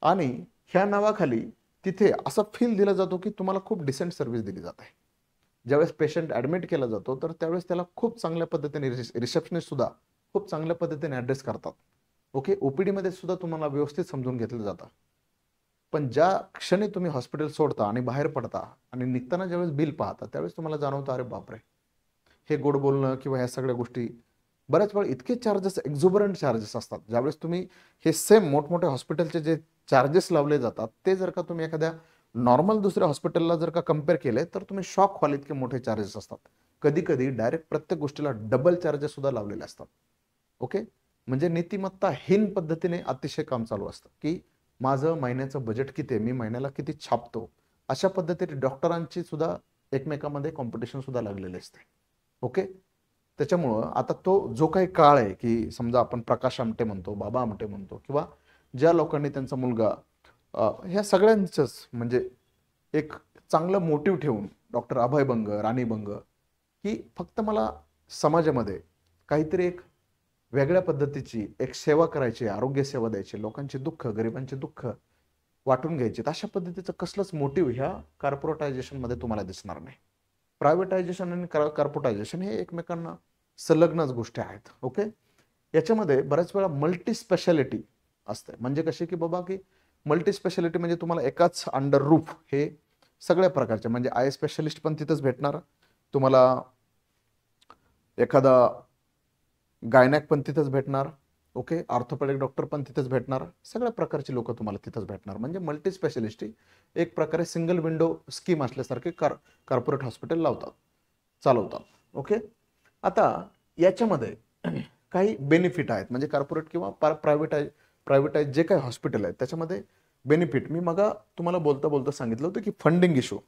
[SPEAKER 1] आणि ह्या नावाखाली तिथे असा feel दिला जातो की तुम्हाला खूप डिसेंट सर्व्हिस दिली जात आहे. ज्यावेळेस पेशंट ॲडमिट केला जातो तर त्यावेळेस त्याला खूप चांगल्या पद्धतीने रिसेप्शनिस्ट सुद्धा खूप चांगल्या पद्धतीने ॲड्रेस करतात. ओके. ओपीडी मध्ये सुद्धा तुम्हाला व्यवस्थित समजून घेतलं जातं. पण ज्या क्षणी तुम्ही हॉस्पिटल सोडता आणि बाहेर पडता आणि निघताना ज्यावेळेस बिल पाहता त्यावेळेस तुम्हाला जाणवतं अरे बापरे, हे गोड बोलणं किंवा ह्या सगळ्या गोष्टी बऱ्याच वेळा इतके चार्जेस, एक्झोबरंट चार्जेस असतात. ज्यावेळेस तुम्ही हे सेम मोठमोठ्या हॉस्पिटलचे जे चार्जेस लावले जातात ते जर का तुम्ही एखाद्या नॉर्मल दुसऱ्या हॉस्पिटलला जर का कम्पेअर केले तर तुम्ही शॉक व्हाल इतके मोठे चार्जेस असतात. कधी कधी डायरेक्ट प्रत्येक गोष्टीला डबल चार्जेस सुद्धा लावलेले असतात. ओके. म्हणजे नीतिमत्ताहीन पद्धतीने अतिशय काम चालू असतं की माझं महिन्याचं बजेट किती आहे, मी महिन्याला किती छापतो, अशा पद्धतीने डॉक्टरांची सुद्धा एकमेकांमध्ये कॉम्पिटिशन सुद्धा लागलेले असते. ओके. त्याच्यामुळं आता तो जो काही काळ आहे की समजा आपण प्रकाश आमटे म्हणतो, बाबा आमटे म्हणतो किंवा ज्या लोकांनी त्यांचा मुलगा ह्या सगळ्यांचंच म्हणजे एक चांगलं मोटिव्ह ठेवून डॉक्टर अभय बंग, राणी बंग ही फक्त मला समाजामध्ये काहीतरी एक वेगळ्या पद्धतीची एक सेवा करायची, आरोग्य सेवा द्यायची, लोकांचे दुःख, गरिबांचे दुःख वाटून घ्यायचे, अशा पद्धतीचं कसलंच मोटिव्ह ह्या कॉर्पोरेटायझेशनमध्ये तुम्हाला दिसणार नाही. प्रायव्हेटायझेशन आणि कॉर्पोरेटायझेशन हे एकमेकांना संलग्नच गोष्टी आहेत. ओके. याच्यामध्ये बऱ्याच वेळा मल्टी स्पेशालिटी असते. म्हणजे कशी की बाबा की मल्टी स्पेशालिटी म्हणजे तुम्हाला एकाच अंडर रूफ हे सगळ्या प्रकारचे म्हणजे आय स्पेशलिस्ट पण तिथंच भेटणार, तुम्हाला एखादा गायनॅक पण तिथंच भेटणार. ओके. ऑर्थोपेडिक डॉक्टर पण तिथेच भेटणार, सगळ्या प्रकारची लोक तुम्हाला तिथंच भेटणार. म्हणजे मल्टी स्पेशालिस्टी एक प्रकारे सिंगल विंडो स्कीम असल्यासारखे कॉर्पोरेट हॉस्पिटल चालवतात. ओके. आता याच्यामध्ये काही बेनिफिट आहेत म्हणजे कॉर्पोरेट किंवा प्रायव्हेटाईज जे काही हॉस्पिटल आहेत त्याच्यामध्ये बेनिफिट मी मग तुम्हाला बोलता बोलता सांगितलं होतं की फंडिंग इश्यू,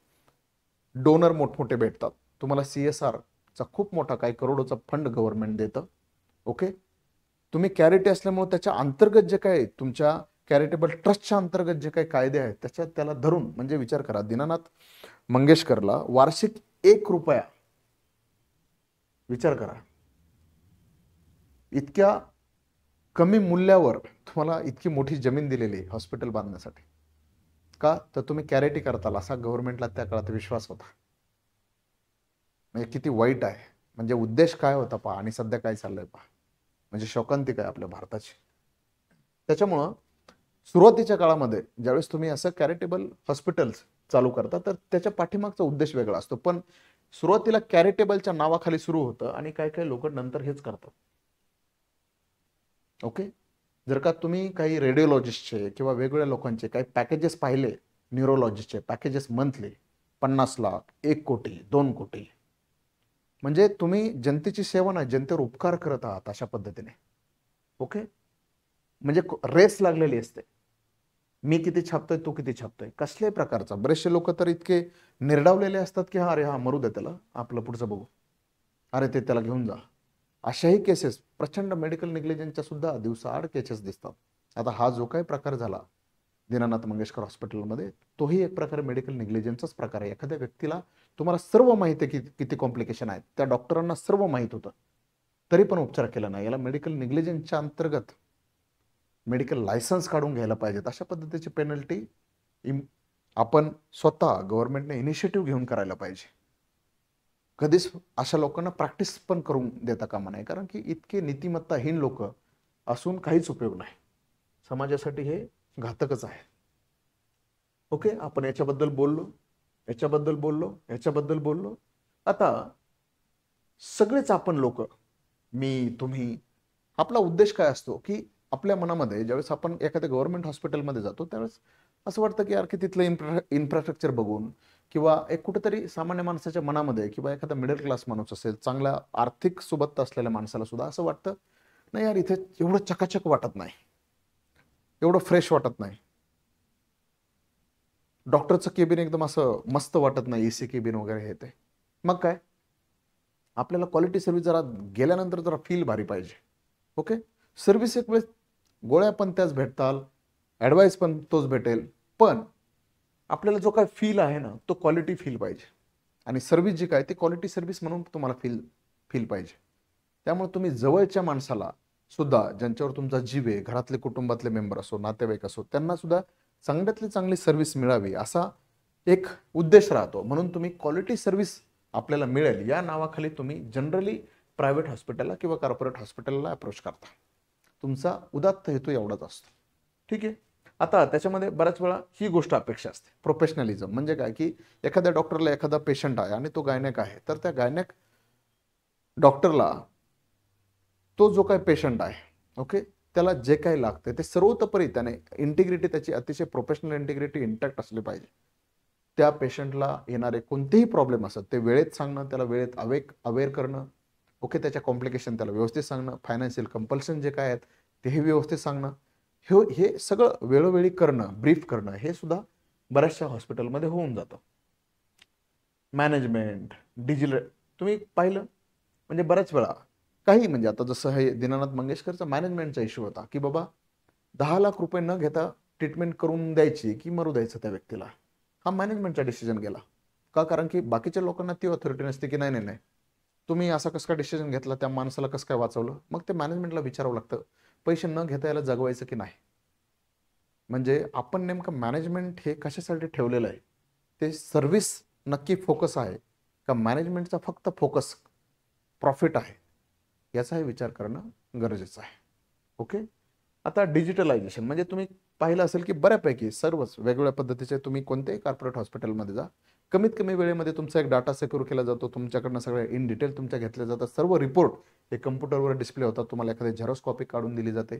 [SPEAKER 1] डोनर मोठमोठे भेटतात तुम्हाला, CSR चा खूप मोठा काही करोडोचा फंड गव्हर्नमेंट देतं. ओके. तुम्ही कॅरिटी असल्यामुळे त्याच्या अंतर्गत जे काही तुमच्या चॅरिटेबल ट्रस्टच्या अंतर्गत जे काही कायदे आहेत त्याच्यात त्याला धरून म्हणजे विचार करा, दीनानाथ मंगेशकरला वार्षिक 1 रुपया, विचार करा, इतक्या कमी मूल्यावर तुम्हाला इतकी मोठी जमीन दिलेली हॉस्पिटल बांधण्यासाठी. का तर तुम्ही कॅरिटी करताल असा गव्हर्नमेंटला त्या काळात विश्वास होता. म्हणजे किती वाईट आहे, म्हणजे उद्देश काय होता पहा आणि सध्या काय चाललंय पहा, म्हणजे शोकांतिक आहे आपल्या भारताची. त्याच्यामुळं सुरुवातीच्या काळामध्ये ज्यावेळेस तुम्ही असं चॅरिटेबल हॉस्पिटल्स चालू करता तर त्याच्या पाठीमागचा उद्देश वेगळा असतो. पण सुरुवातीला चॅरिटेबलच्या नावाखाली सुरू होतं आणि काही काही लोक नंतर हेच करतात. ओके. जर का तुम्ही काही रेडिओलॉजिस्टचे किंवा वेगवेगळ्या लोकांचे काही पॅकेजेस पाहिले, न्यूरोलॉजिस्टचे पॅकेजेस मंथली 50 लाख, 1 कोटी, 2 कोटी, म्हणजे तुम्ही जनतेची सेवा नाही जनतेवर उपकार करत आहात अशा पद्धतीने. ओके. म्हणजे रेस लागलेली असते, मी किती छापतोय तू किती छापतोय, कसल्याही प्रकारचा. बरेचसे लोक तर इतके निर्डावलेले असतात की अरे हा मरू दे त्याला, आपलं पुढचं बघू, अरे ते त्याला घेऊन जा. अशाही केसेस प्रचंड मेडिकल निग्लिजन्सच्या सुद्धा दिवसाआड केसेस दिसतात. आता हा जो काही प्रकार झाला दीनानाथ मंगेशकर हॉस्पिटलमध्ये तोही एक प्रकारे मेडिकल निग्लिजन्सचाच प्रकार आहे. एखाद्या व्यक्तीला तुम्हाला सर्व माहिती आहे की किती कॉम्प्लिकेशन आहेत, त्या डॉक्टरांना सर्व माहीत होतं तरी पण उपचार केला नाही, याला मेडिकल निग्लिजन्सच्या अंतर्गत मेडिकल लायसन्स काढून घ्यायला पाहिजेत. अशा पद्धतीची पेनल्टी आपण स्वतः गव्हर्नमेंटने इनिशिएटिव्ह घेऊन करायला पाहिजे. कधीच अशा लोकांना प्रॅक्टिस पण करून देता कामा नये, कारण की इतके नीतिमत्ताहीन लोक असून काहीच उपयोग नाही. समाजासाठी हे घातकच आहे. ओके, आपण याच्याबद्दल बोललो. आता सगळेच आपण लोक, मी, तुम्ही, आपला उद्देश काय असतो की आपल्या मनामध्ये ज्यावेळेस आपण एखाद्या गव्हर्नमेंट हॉस्पिटलमध्ये जातो त्यावेळेस असं वाटतं की यार की तिथलं इन्फ्रास्ट्रक्चर बघून किंवा एक कुठेतरी सामान्य माणसाच्या मनामध्ये किंवा एखादा मिडल क्लास माणूस असेल, चांगला आर्थिक सुबत्ता असलेल्या माणसाला सुद्धा असं वाटतं नाही यार इथे एवढं चकाचक वाटत नाही, एवढं फ्रेश वाटत नाही, डॉक्टरचं केबिन एकदम असं मस्त वाटत नाही, एसी केबिन वगैरे हे ते. मग काय, आपल्याला क्वालिटी सर्व्हिस जरा गेल्यानंतर जरा फील भारी पाहिजे. ओके, सर्व्हिस एक वेळेस गोळ्या पण त्याच भेटताल, ॲडवाईस पण तोच भेटेल, पण आपल्याला जो काय फील आहे ना तो क्वालिटी फील पाहिजे. आणि सर्व्हिस जी काय ती क्वालिटी सर्व्हिस म्हणून तुम्हाला फील पाहिजे. त्यामुळे तुम्ही जवळच्या माणसाला सुद्धा, ज्यांच्यावर तुमचा जीव आहे, घरातले कुटुंबातले मेंबर असो, नातेवाईक असो, त्यांना सुद्धा चांगल्यातली चांगली सर्व्हिस मिळावी असा एक उद्देश राहतो. म्हणून तुम्ही क्वालिटी सर्व्हिस आपल्याला मिळेल या नावाखाली तुम्ही जनरली प्रायव्हेट हॉस्पिटलला किंवा कॉर्पोरेट हॉस्पिटलला अप्रोच करता. तुमचा उदात्त हेतू एवढाच असतो. ठीक आहे. आता त्याच्यामध्ये बऱ्याच वेळा ही गोष्ट अपेक्षा असते, प्रोफेशनलिझम. म्हणजे काय की एखाद्या डॉक्टरला एखादा पेशंट आहे आणि तो गायनेक आहे, तर त्या गायनेक डॉक्टरला तो जो काही पेशंट आहे, ओके, त्याला जे काही लागते ते सर्वतोपरी त्याने इंटिग्रिटी, त्याची अतिशय प्रोफेशनल इंटिग्रिटी इंटॅक्ट असली पाहिजे. त्या पेशंटला येणारे कोणतेही प्रॉब्लेम असतात ते वेळेत सांगणं, त्याला वेळेत अवेअर करणं, ओके, त्याच्या कॉम्प्लिकेशन त्याला व्यवस्थित सांगणं, फायनान्शियल कंपल्शन जे काय आहेत तेही व्यवस्थित सांगणं, हे सगळं वेळोवेळी करणं, ब्रीफ करणं, हे सुद्धा बऱ्याचशा हॉस्पिटलमध्ये होऊन जातं. मॅनेजमेंट, डिजिटल, तुम्ही पाहिलं म्हणजे बऱ्याच वेळा काही, म्हणजे आता जसं हे दीनानाथ मंगेशकरचा मॅनेजमेंटचा इश्यू होता की बाबा 10 लाख रुपये न घेता ट्रीटमेंट करून द्यायची की मरू द्यायचं त्या व्यक्तीला. हा मॅनेजमेंटचा डिसिजन गेला का, कारण की बाकीच्या लोकांना ती ऑथॉरिटी नसते की नाही तुम्ही असा कसं काय डिसिजन घेतला, त्या माणसाला कसं काय वाचवलं. मग ते मॅनेजमेंटला विचारावं लागतं पैसे न घेता याला जगवायचं की नाही. म्हणजे आपण नेमकं मॅनेजमेंट हे कशासाठी ठेवलेलं आहे, ते सर्व्हिस नक्की फोकस आहे का मॅनेजमेंटचा फक्त फोकस प्रॉफिट आहे, याचाही विचार करणं गरजेचं आहे. ओके, आता डिजिटलायझेशन म्हणजे तुम्ही पाहिलं असेल की बऱ्यापैकी सर्वच वेगवेगळ्या पद्धतीचे तुम्ही कोणत्याही कॉर्पोरेट हॉस्पिटलमध्ये जा, कमीत कमी वेळेमध्ये तुमचा एक डाटा सिक्युअर केला जातो, तुमच्याकडनं सगळे इन डिटेल तुमच्या घेतले जातात, सर्व रिपोर्ट हे कम्प्युटरवर डिस्प्ले होतात, तुम्हाला एखादी झेरॉक्स कॉपी काढून दिली जाते.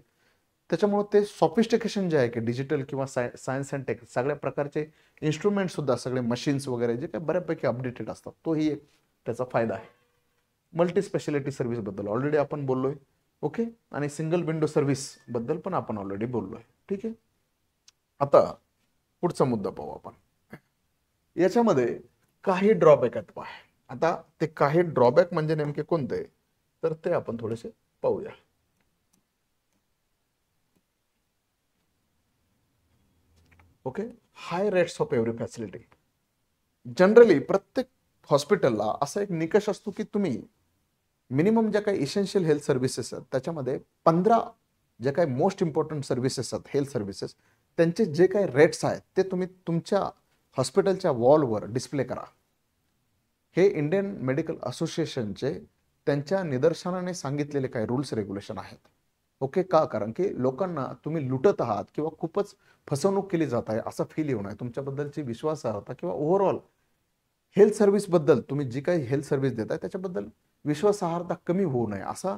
[SPEAKER 1] त्याच्यामुळे ते सॉफिस्टिकेशन जे आहे की डिजिटल किंवा सायन्स अँड टेक सगळ्या प्रकारचे इन्स्ट्रुमेंट सुद्धा, सगळे मशीन्स वगैरे जे काही बऱ्यापैकी अपडेटेड असतात, तोही एक त्याचा फायदा आहे. मल्टी स्पेशालिटी सर्व्हिस बद्दल ऑलरेडी आपण बोललोय. ओके, आणि सिंगल विंडो सर्व्हिस बद्दल पण आपण ऑलरेडी बोललोय. ठीक आहे. आता पुढचा मुद्दा पाहू आपण. याच्यामध्ये काही ड्रॉबॅक आहेत पहा. आता ते काही ड्रॉबॅक म्हणजे नेमके कोणते, तर ते आपण थोडेसे पाहूया. Okay, high rates of every facility. Generally प्रत्येक हॉस्पिटलला असा एक निकष असतो की तुम्ही मिनिमम ज्या काही इसेन्शियल हेल्थ सर्व्हिसेस आहेत त्याच्यामध्ये 15 जे काही मोस्ट इम्पॉर्टंट सर्व्हिसेस आहेत, हेल्थ सर्व्हिसेस, त्यांचे जे काही रेट्स आहेत ते तुम्ही तुमच्या हॉस्पिटलच्या वॉलवर डिस्प्ले करा. हे इंडियन मेडिकल असोसिएशनचे त्यांच्या निदर्शनाने सांगितलेले काही रूल्स रेग्युलेशन आहेत. ओके, का, कारण की लोकांना तुम्ही लुटत आहात किंवा खूपच फसवणूक केली जात आहे असा फील येऊ नये, तुमच्याबद्दलची विश्वासार्हता किंवा ओव्हरऑल हेल्थ सर्व्हिस बद्दल तुम्ही जी काही हेल्थ सर्व्हिस देताय त्याच्याबद्दल विश्वासार्हता कमी होऊ नये असा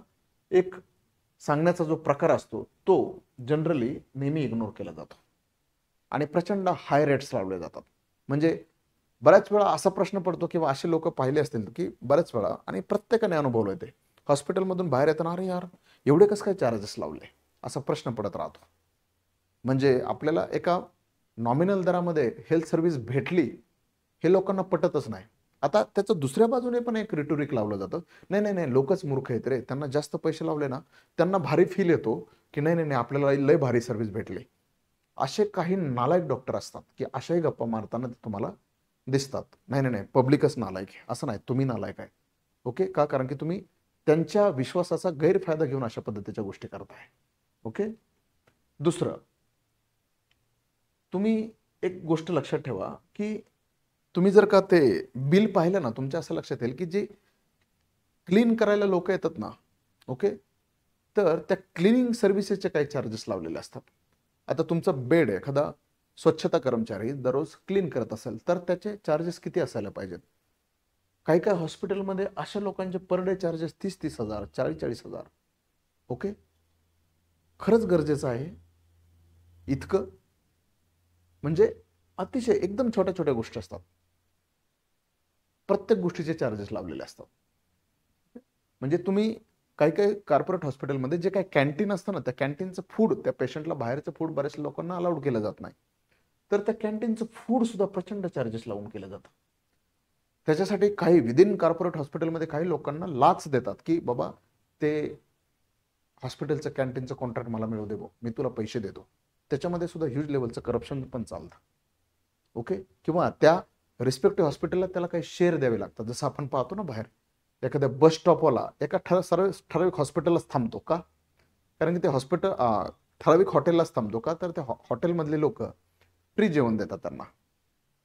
[SPEAKER 1] एक सांगण्याचा जो प्रकार असतो तो जनरली नेहमी इग्नोर केला जातो आणि प्रचंड हाय रेट्स लावले जातात. म्हणजे बऱ्याच वेळा असा प्रश्न पडतो किंवा असे लोक पाहिले असतील की बऱ्याच वेळा, आणि प्रत्येकाने अनुभवलं ते, हॉस्पिटलमधून बाहेर येताना अरे यार एवढे कसं काय चार्जेस लावले असा प्रश्न पडत राहतो. म्हणजे आपल्याला एका नॉमिनल दरामध्ये हेल्थ सर्व्हिस भेटली हे लोकांना पटतच नाही. आता त्याचं दुसऱ्या बाजूने पण एक रिटोरिक लावलं जातं, नाही लोकच मूर्ख आहेत रे, त्यांना जास्त पैसे लावले ना त्यांना भारी फील येतो की नाही आपल्याला लय भारी सर्व्हिस भेटली. असे काही नालायक डॉक्टर असतात की अशाही गप्पा मारताना ते तुम्हाला दिसतात. नाही पब्लिकच नालायक आहे असं नाही, तुम्ही नालायक आहे. ओके, का, कारण की तुम्ही त्यांच्या विश्वासाचा गैरफायदा घेऊन अशा पद्धतीच्या गोष्टी करताय. ओके. दुसरं, तुम्ही एक गोष्ट लक्षात ठेवा की तुम्ही जर का ते बिल पाहिलं ना, तुमच्या असं लक्षात येईल की जे क्लीन करायला लोक येतात ना, ओके, तर त्या क्लिनिंग सर्व्हिसेसचे काही चार्जेस लावलेले असतात. आता तुमचा बेड एखादा स्वच्छता कर्मचारी दररोज क्लीन करत असेल तर त्याचे चार्जेस किती असायला पाहिजेत. काही काही हॉस्पिटलमध्ये अशा लोकांचे पर डे चार्जेस 30,000 40,000. ओके. खरंच गरजेचं आहे इतकं? म्हणजे अतिशय एकदम छोट्या छोट्या गोष्टी असतात, प्रत्येक गोष्टीचे चार्जेस लावलेले असतात. म्हणजे तुम्ही काही काही कॉर्पोरेट हॉस्पिटलमध्ये जे काही कॅन्टीन असतं ना, त्या कॅन्टीनचं फूड, त्या पेशंटला बाहेरचं फूड बऱ्याच लोकांना अलाउड केलं जात नाही, तर त्या कॅन्टीनचं फूड सुद्धा प्रचंड चार्जेस लावून केलं जातं. त्याच्यासाठी काही विदिन कॉर्पोरेट हॉस्पिटलमध्ये काही लोकांना लाच देतात की बाबा ते हॉस्पिटलचं कॅन्टीनचं कॉन्ट्रॅक्ट मला मिळू दे, मी तुला पैसे देतो. त्याच्यामध्ये सुद्धा ह्यूज लेवलचं करप्शन पण चालतं. ओके. किंवा त्या रिस्पेक्टिव्ह हॉस्पिटलला त्याला काही शेअर द्यावे लागतात. जसं आपण पाहतो ना बाहेर एखाद्या बस स्टॉपवाला एका ठराविक हॉस्पिटललाच थांबतो का? कारण की ते हॉस्पिटल ठराविक हॉटेललाच थांबतो का? तर त्या हॉटेलमधले लोक फ्री जेवण देतात त्यांना,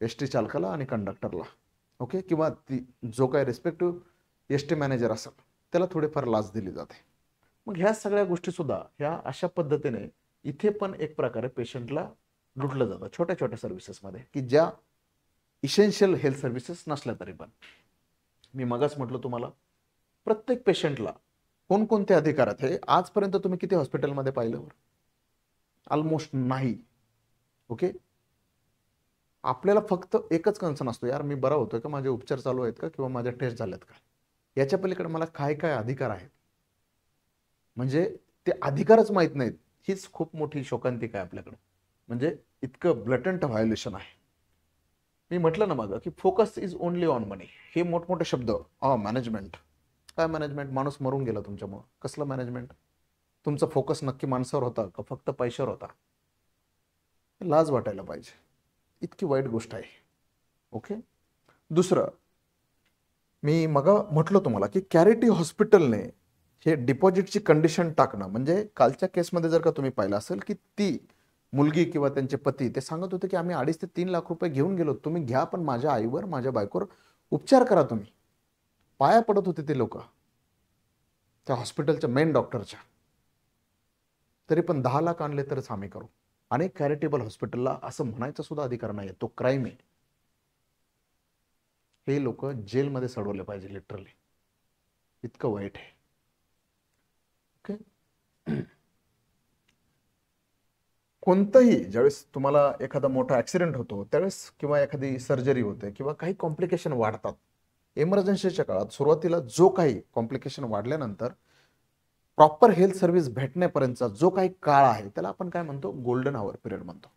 [SPEAKER 1] एस टी चालकाला आणि कंडक्टरला. ओके. किंवा जो काही रिस्पेक्टिव्ह एस टी मॅनेजर असेल त्याला थोडीफार लाच दिली जाते. मग ह्या सगळ्या गोष्टी सुद्धा ह्या अशा पद्धतीने इथे पण एक प्रकारे पेशंटला लुटलं जातं छोट्या छोट्या सर्व्हिसेसमध्ये, की ज्या इसेन्शियल हेल्थ सर्व्हिसेस नसल्या तरी पण. मी मगाच म्हटलं तुम्हाला, प्रत्येक पेशंटला कोणकोणते अधिकार आहेत हे आजपर्यंत तुम्ही किती हॉस्पिटलमध्ये पाहिलं? ऑलमोस्ट नाही. ओके. आपल्याला फक्त एकच कन्सर्न असतो, यार मी बरा होतोय का, माझे उपचार चालू आहेत का, किंवा माझ्या टेस्ट झाल्यात का, याच्या पलीकडे मला काय काय अधिकार आहेत. म्हणजे ते अधिकारच माहित नाहीत. हीच खूप मोठी शोकांतिका आहे आपल्याकडे. म्हणजे इतकं ब्लटंट व्हायोलेशन आहे. मी म्हटलं ना मागं की फोकस इज ओनली ऑन मनी. हे मोठमोठे शब्द. मॅनेजमेंट. काय मॅनेजमेंट? माणूस मरून गेला तुमच्यामुळं. कसलं मॅनेजमेंट? तुमचा फोकस नक्की माणसावर होता का फक्त पैशावर होता? लाज वाटायला पाहिजे. इतकी वाईट गोष्ट आहे. ओके. दुसरं, मी मग म्हटलं तुम्हाला की कॅरिटी हॉस्पिटलने हे डिपॉझिटची कंडिशन टाकणं, म्हणजे कालच्या केसमध्ये जर का तुम्ही पाहिलं असेल की ती मुलगी किंवा त्यांचे पती ते सांगत होते की आम्ही 2.5 ते 3 लाख रुपये घेऊन गेलो, तुम्ही घ्या पण माझ्या आईवर माझ्या बायकोवर उपचार करा. तुम्ही पाया पडत होते ते लोक त्या हॉस्पिटलच्या मेन डॉक्टरच्या. तरी पण 10 लाख आणले तरच आम्ही करू. अनेक चॅरिटेबल हॉस्पिटलला असं म्हणायचा सुद्धा अधिकार नाही. तो क्राईम आहे. हे लोक जेलमध्ये सडवले पाहिजे लिटरली. इतकं वाईट आहे. ओके. कोणतंही ज्यावेळेस तुम्हाला एखादा मोठा ऍक्सिडेंट होतो त्यावेळेस, किंवा एखादी सर्जरी होते, किंवा काही कॉम्प्लिकेशन वाढतात इमर्जन्सीच्या काळात, सुरुवातीला जो काही कॉम्प्लिकेशन वाढल्यानंतर प्रॉपर हेल्थ सर्व्हिस भेटण्यापर्यंतचा जो काही काळ आहे त्याला आपण काय म्हणतो? गोल्डन आवर पिरियड म्हणतो.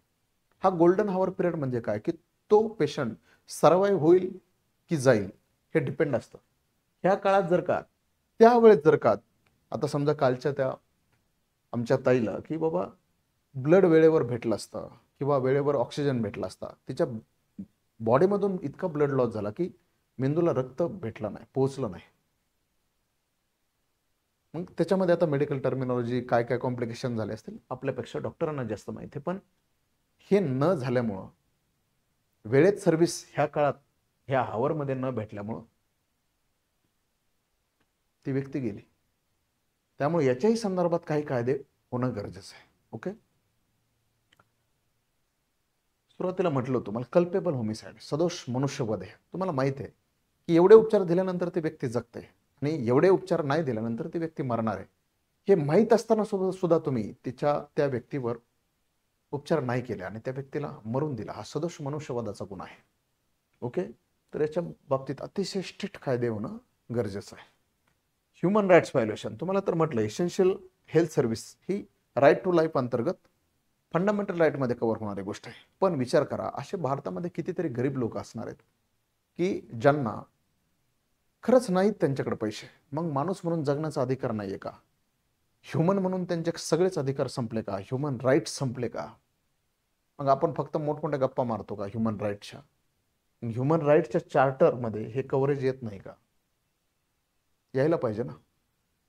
[SPEAKER 1] हा गोल्डन आवर पिरियड म्हणजे काय की तो पेशंट सर्वाईव्ह होईल की जाईल हे डिपेंड असतं. ह्या काळात जर का, त्यावेळेस जर का, आता समजा कालच्या त्या आमच्या ताईला की बाबा ब्लड वेळेवर भेटलं असतं किंवा वेळेवर ऑक्सिजन भेटला असता, तिच्या बॉडीमधून इतका ब्लड लॉस झाला की मेंदूला रक्त भेटलं नाही, पोहोचलं नाही. मग त्याच्यामध्ये आता मेडिकल टर्मिनॉलॉजी काय काय कॉम्प्लिकेशन झाले असतील आपल्यापेक्षा डॉक्टरांना जास्त माहिती. पण हे न झाल्यामुळं, वेळेत सर्व्हिस ह्या काळात ह्या हावरमध्ये न भेटल्यामुळं ती व्यक्ती गेली. त्यामुळे याच्याही संदर्भात काही कायदे होणं गरजेचं आहे. ओके. सुरुवातीला म्हटलं होतं मला, कल्पेबल होमिसाइड, सदोष मनुष्यवध आहे. तुम्हाला माहित आहे की एवढे उपचार दिल्यानंतर ती व्यक्ती जगते आणि एवढे उपचार नाही दिल्यानंतर ती व्यक्ती मरणार आहे. हे माहीत असताना सुद्धा तुम्ही त्या व्यक्तीवर उपचार नाही केले आणि त्या व्यक्तीला मरून दिला, हा सदोष मनुष्यवधाचा गुन्हा आहे. ओके. तर याच्या बाबतीत अतिशय स्ट्रिक्ट कायदे होणं गरजेचं आहे. ह्युमन राईट्स व्हायोलेशन, तुम्हाला तर म्हटलं इसेन्शियल हेल्थ सर्व्हिस ही राईट टू लाईफ अंतर्गत फंडामेंटल राईटमध्ये कव्हर होणारी गोष्ट आहे. पण विचार करा, असे भारतामध्ये कितीतरी गरीब लोक असणार आहेत की ज्यांना खरंच नाहीत त्यांच्याकडे पैसे. मग माणूस म्हणून जगण्याचा अधिकार नाहीये का? ह्युमन म्हणून त्यांचे सगळेच अधिकार संपले का? ह्युमन राईट्स संपले का? मग आपण फक्त मोठमोठ्या गप्पा मारतो का ह्युमन राईट्सच्या? ह्युमन राईट्सच्या चार्टरमध्ये हे कव्हरेज येत नाही का? यायला पाहिजे ना.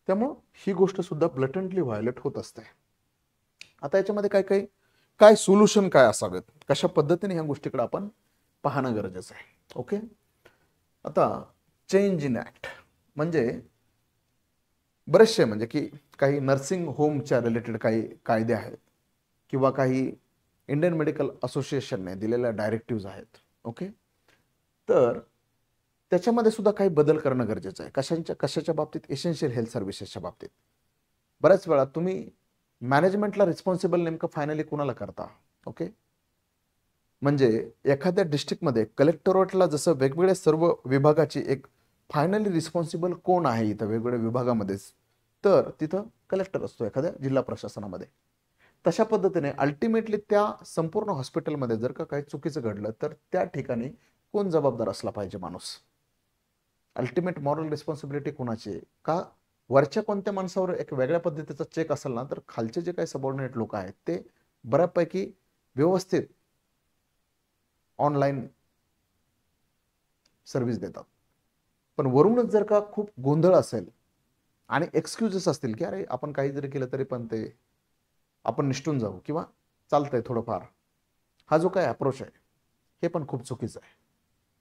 [SPEAKER 1] त्यामुळं ही गोष्ट सुद्धा ब्लटंटली व्हायोलेट होत असते. आता याच्यामध्ये काय सोल्युशन काय असावेत, कशा पद्धतीने ह्या गोष्टीकडे आपण पाहणं गरजेचं आहे. ओके, आता चेंज इन ऍक्ट म्हणजे बरेचसे म्हणजे की काही नर्सिंग होमच्या रिलेटेड काही कायदे आहेत किंवा काही इंडियन मेडिकल असोसिएशनने दिलेल्या डायरेक्टिव्ह आहेत. ओके, तर त्याच्यामध्ये सुद्धा काही बदल करणं गरजेचं आहे. कशाच्या बाबतीत? एसेन्शियल हेल्थ सर्व्हिसेसच्या बाबतीत. बऱ्याच वेळा तुम्ही मॅनेजमेंटला रिस्पॉन्सिबल नेमकं फायनली कुणाला करता? ओके, म्हणजे एखाद्या डिस्ट्रिक्टमध्ये कलेक्टरेटला जसं वेगवेगळ्या सर्व विभागाची एक फायनली रिस्पॉन्सिबल कोण आहे इथं वेगवेगळ्या विभागामध्येच, तर तिथं कलेक्टर असतो एखाद्या जिल्हा प्रशासनामध्ये. तशा पद्धतीने अल्टिमेटली त्या संपूर्ण हॉस्पिटलमध्ये जर का काही चुकीचं घडलं तर त्या ठिकाणी कोण जबाबदार असला पाहिजे? माणूस. अल्टिमेट मॉरल रिस्पॉन्सिबिलिटी कोणाची आहे? का वरच्या कोणत्या माणसावर एक वेगळ्या पद्धतीचा चेक असेल ना, तर खालचे जे काही सबऑर्डिनेट लोक आहेत ते बऱ्यापैकी व्यवस्थित ऑनलाईन सर्व्हिस देतात. पण वरूनच जर का खूप गोंधळ असेल आणि एक्सक्युजेस असतील की अरे आपण काही जरी केलं तरी पण ते आपण निष्ठून जाऊ किंवा चालतंय थोडंफार, हा जो काही अप्रोच आहे हे पण खूप चुकीचं आहे.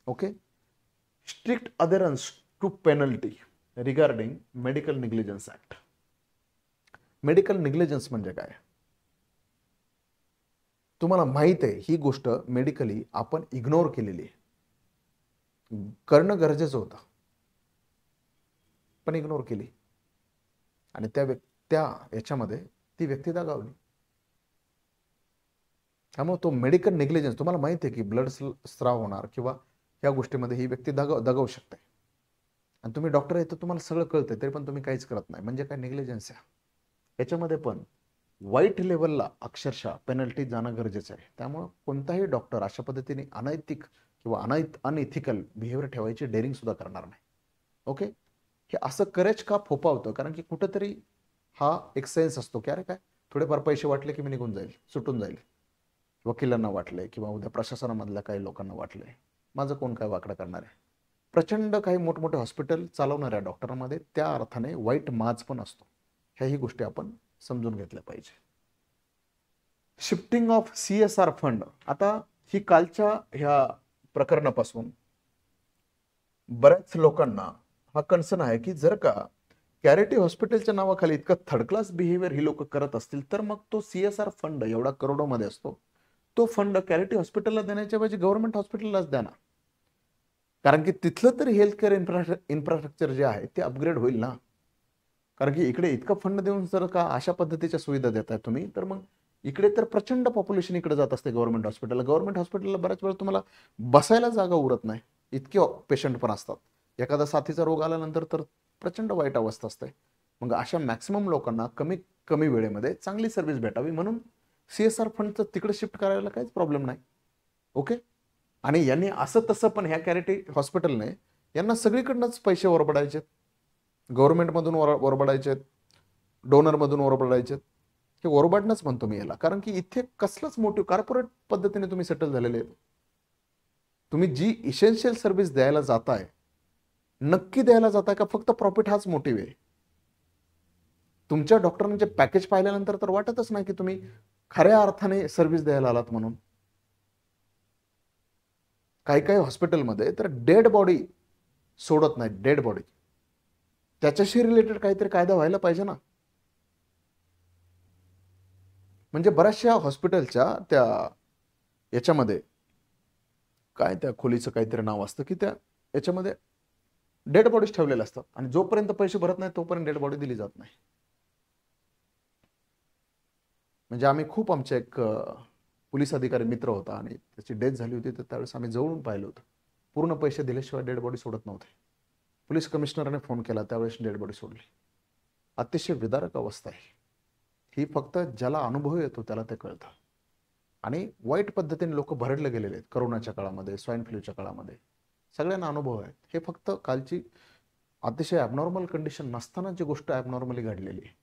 [SPEAKER 1] Okay, strict adherence to penalty regarding medical negligence act. Medical negligence म्हणजे काय? तुम्हाला माहित आहे ही गोष्ट मेडिकली आपण इग्नोर केलेली आहे, करणं गरजेचं होतं पण इग्नोर केली आणि त्या याच्यामध्ये ती व्यक्ती दगावली. त्यामुळे तो मेडिकल निग्लिजन्स, तुम्हाला माहिती आहे की ब्लड स्राव होणार किंवा या गोष्टीमध्ये ही व्यक्ती दगावू शकते आणि तुम्ही डॉक्टर आहे तर तुम्हाला सगळं कळतंय तरी पण तुम्ही काहीच करत नाही, म्हणजे काय? निग्लिजन्स आहे. याच्यामध्ये पण वाईट लेवलला अक्षरशः पेनल्टी जाणं गरजेचं आहे. त्यामुळं कोणताही डॉक्टर अशा पद्धतीने अनैतिक किंवा अनइथिकल बिहेवियर ठेवायची डेअरिंग सुद्धा करणार नाही. ओके, हे असं करेज का फोपावतं? कारण की कुठंतरी हा एक सेन्स असतो की अरे काय थोडेफार पैसे वाटले की मी निघून जाईल, सुटून जाईल. वकिलांना वाटलंय किंवा उद्या प्रशासनामधल्या काही लोकांना वाटलंय माझं कोण काय वाकडं करणार आहे. प्रचंड काही मोठमोठे हॉस्पिटल चालवणाऱ्या डॉक्टरांमध्ये त्या अर्थाने वाईट माज पण असतो. ह्याही गोष्टी आपण समजून घेतल्या पाहिजे. Shifting of CSR fund. आता ही कालच्या ह्या प्रकरणापासून बऱ्याच लोकांना हा कन्सर्न आहे की जर का कॅरिटी हॉस्पिटलच्या नावाखाली इतकं थर्ड क्लास बिहेवियर ही लोक करत असतील तर मग तो CSR फंड एवढा करोडोमध्ये असतो, तो फंड कॅरिटी हॉस्पिटलला देण्याच्या ऐवजी गव्हर्नमेंट हॉस्पिटललाच द्या ना. कारण की तिथलं तरी हेल्थ केअर इन्फ्रास्ट्रक्चर जे आहे ते अपग्रेड होईल ना. कारण की इकडे इतकं फंड देऊन जर का अशा पद्धतीच्या सुविधा देताय तुम्ही, तर मग इकडे तर प्रचंड पॉप्युलेशन इकडे जात असते गव्हर्नमेंट हॉस्पिटलला. गव्हर्नमेंट हॉस्पिटलला बऱ्याच वेळा तुम्हाला बसायला जागा उरत नाही, इतके पेशंट पण असतात. एखादा साथीचा रोग आल्यानंतर तर प्रचंड वाईट अवस्था असते. मग अशा मॅक्सिमम लोकांना कमी वेळेमध्ये चांगली सर्व्हिस भेटावी म्हणून CSR फंडचं तिकडे शिफ्ट करायला काहीच प्रॉब्लेम नाही. ओके, आणि यांनी असं तसं पण ह्या कॅरिटी हॉस्पिटलने यांना सगळीकडनंच पैसे ओरबडायचे, गव्हर्नमेंटमधून ओरबडायचे, डोनरमधून ओरबडायचे. हे ओरबाडणंच म्हणतो मी याला, कारण की इथे कसलंच मोटिव्ह कॉर्पोरेट पद्धतीने तुम्ही सेटल झालेले आहेत. तुम्ही जी इसेन्शियल सर्व्हिस द्यायला जाताय नक्की द्यायला जाताय का फक्त प्रॉफिट हाच मोटिव्ह आहे? तुमच्या डॉक्टरांचे पॅकेज पाहिल्यानंतर तर वाटतच नाही की तुम्ही खऱ्या अर्थाने सर्व्हिस द्यायला आलात म्हणून. काही हॉस्पिटलमध्ये तर डेड बॉडी सोडत नाही, डेड बॉडी. त्याच्याशी रिलेटेड काहीतरी कायदा व्हायला पाहिजे ना. म्हणजे बऱ्याचशा हॉस्पिटलच्या त्या याच्यामध्ये काय त्या खोलीचं काहीतरी नाव असतं की त्या याच्यामध्ये डेड बॉडीज ठेवलेल्या असतात आणि जोपर्यंत पैसे भरत नाही तोपर्यंत डेड बॉडी दिली जात नाही. म्हणजे आम्ही खूप आमचे एक पोलीस अधिकारी मित्र होता आणि त्याची डेथ झाली होती, तर त्यावेळेस आम्ही जवळून पाहिलं होतं. पूर्ण पैसे दिल्याशिवाय डेड बॉडी सोडत नव्हते. पोलीस कमिशनरने फोन केला त्यावेळेस डेड बॉडी सोडली. अतिशय विदारक अवस्था आहे ही. फक्त ज्याला अनुभव येतो त्याला ते कळतं. आणि वाईट पद्धतीने लोक भरडले गेलेले आहेत करोनाच्या काळामध्ये, स्वाईन फ्लूच्या काळामध्ये. सगळ्यांना अनुभव आहेत. हे फक्त कालची अतिशय ॲबनॉर्मल कंडिशन नसताना जी गोष्ट ॲबनॉर्मली घडलेली आहे.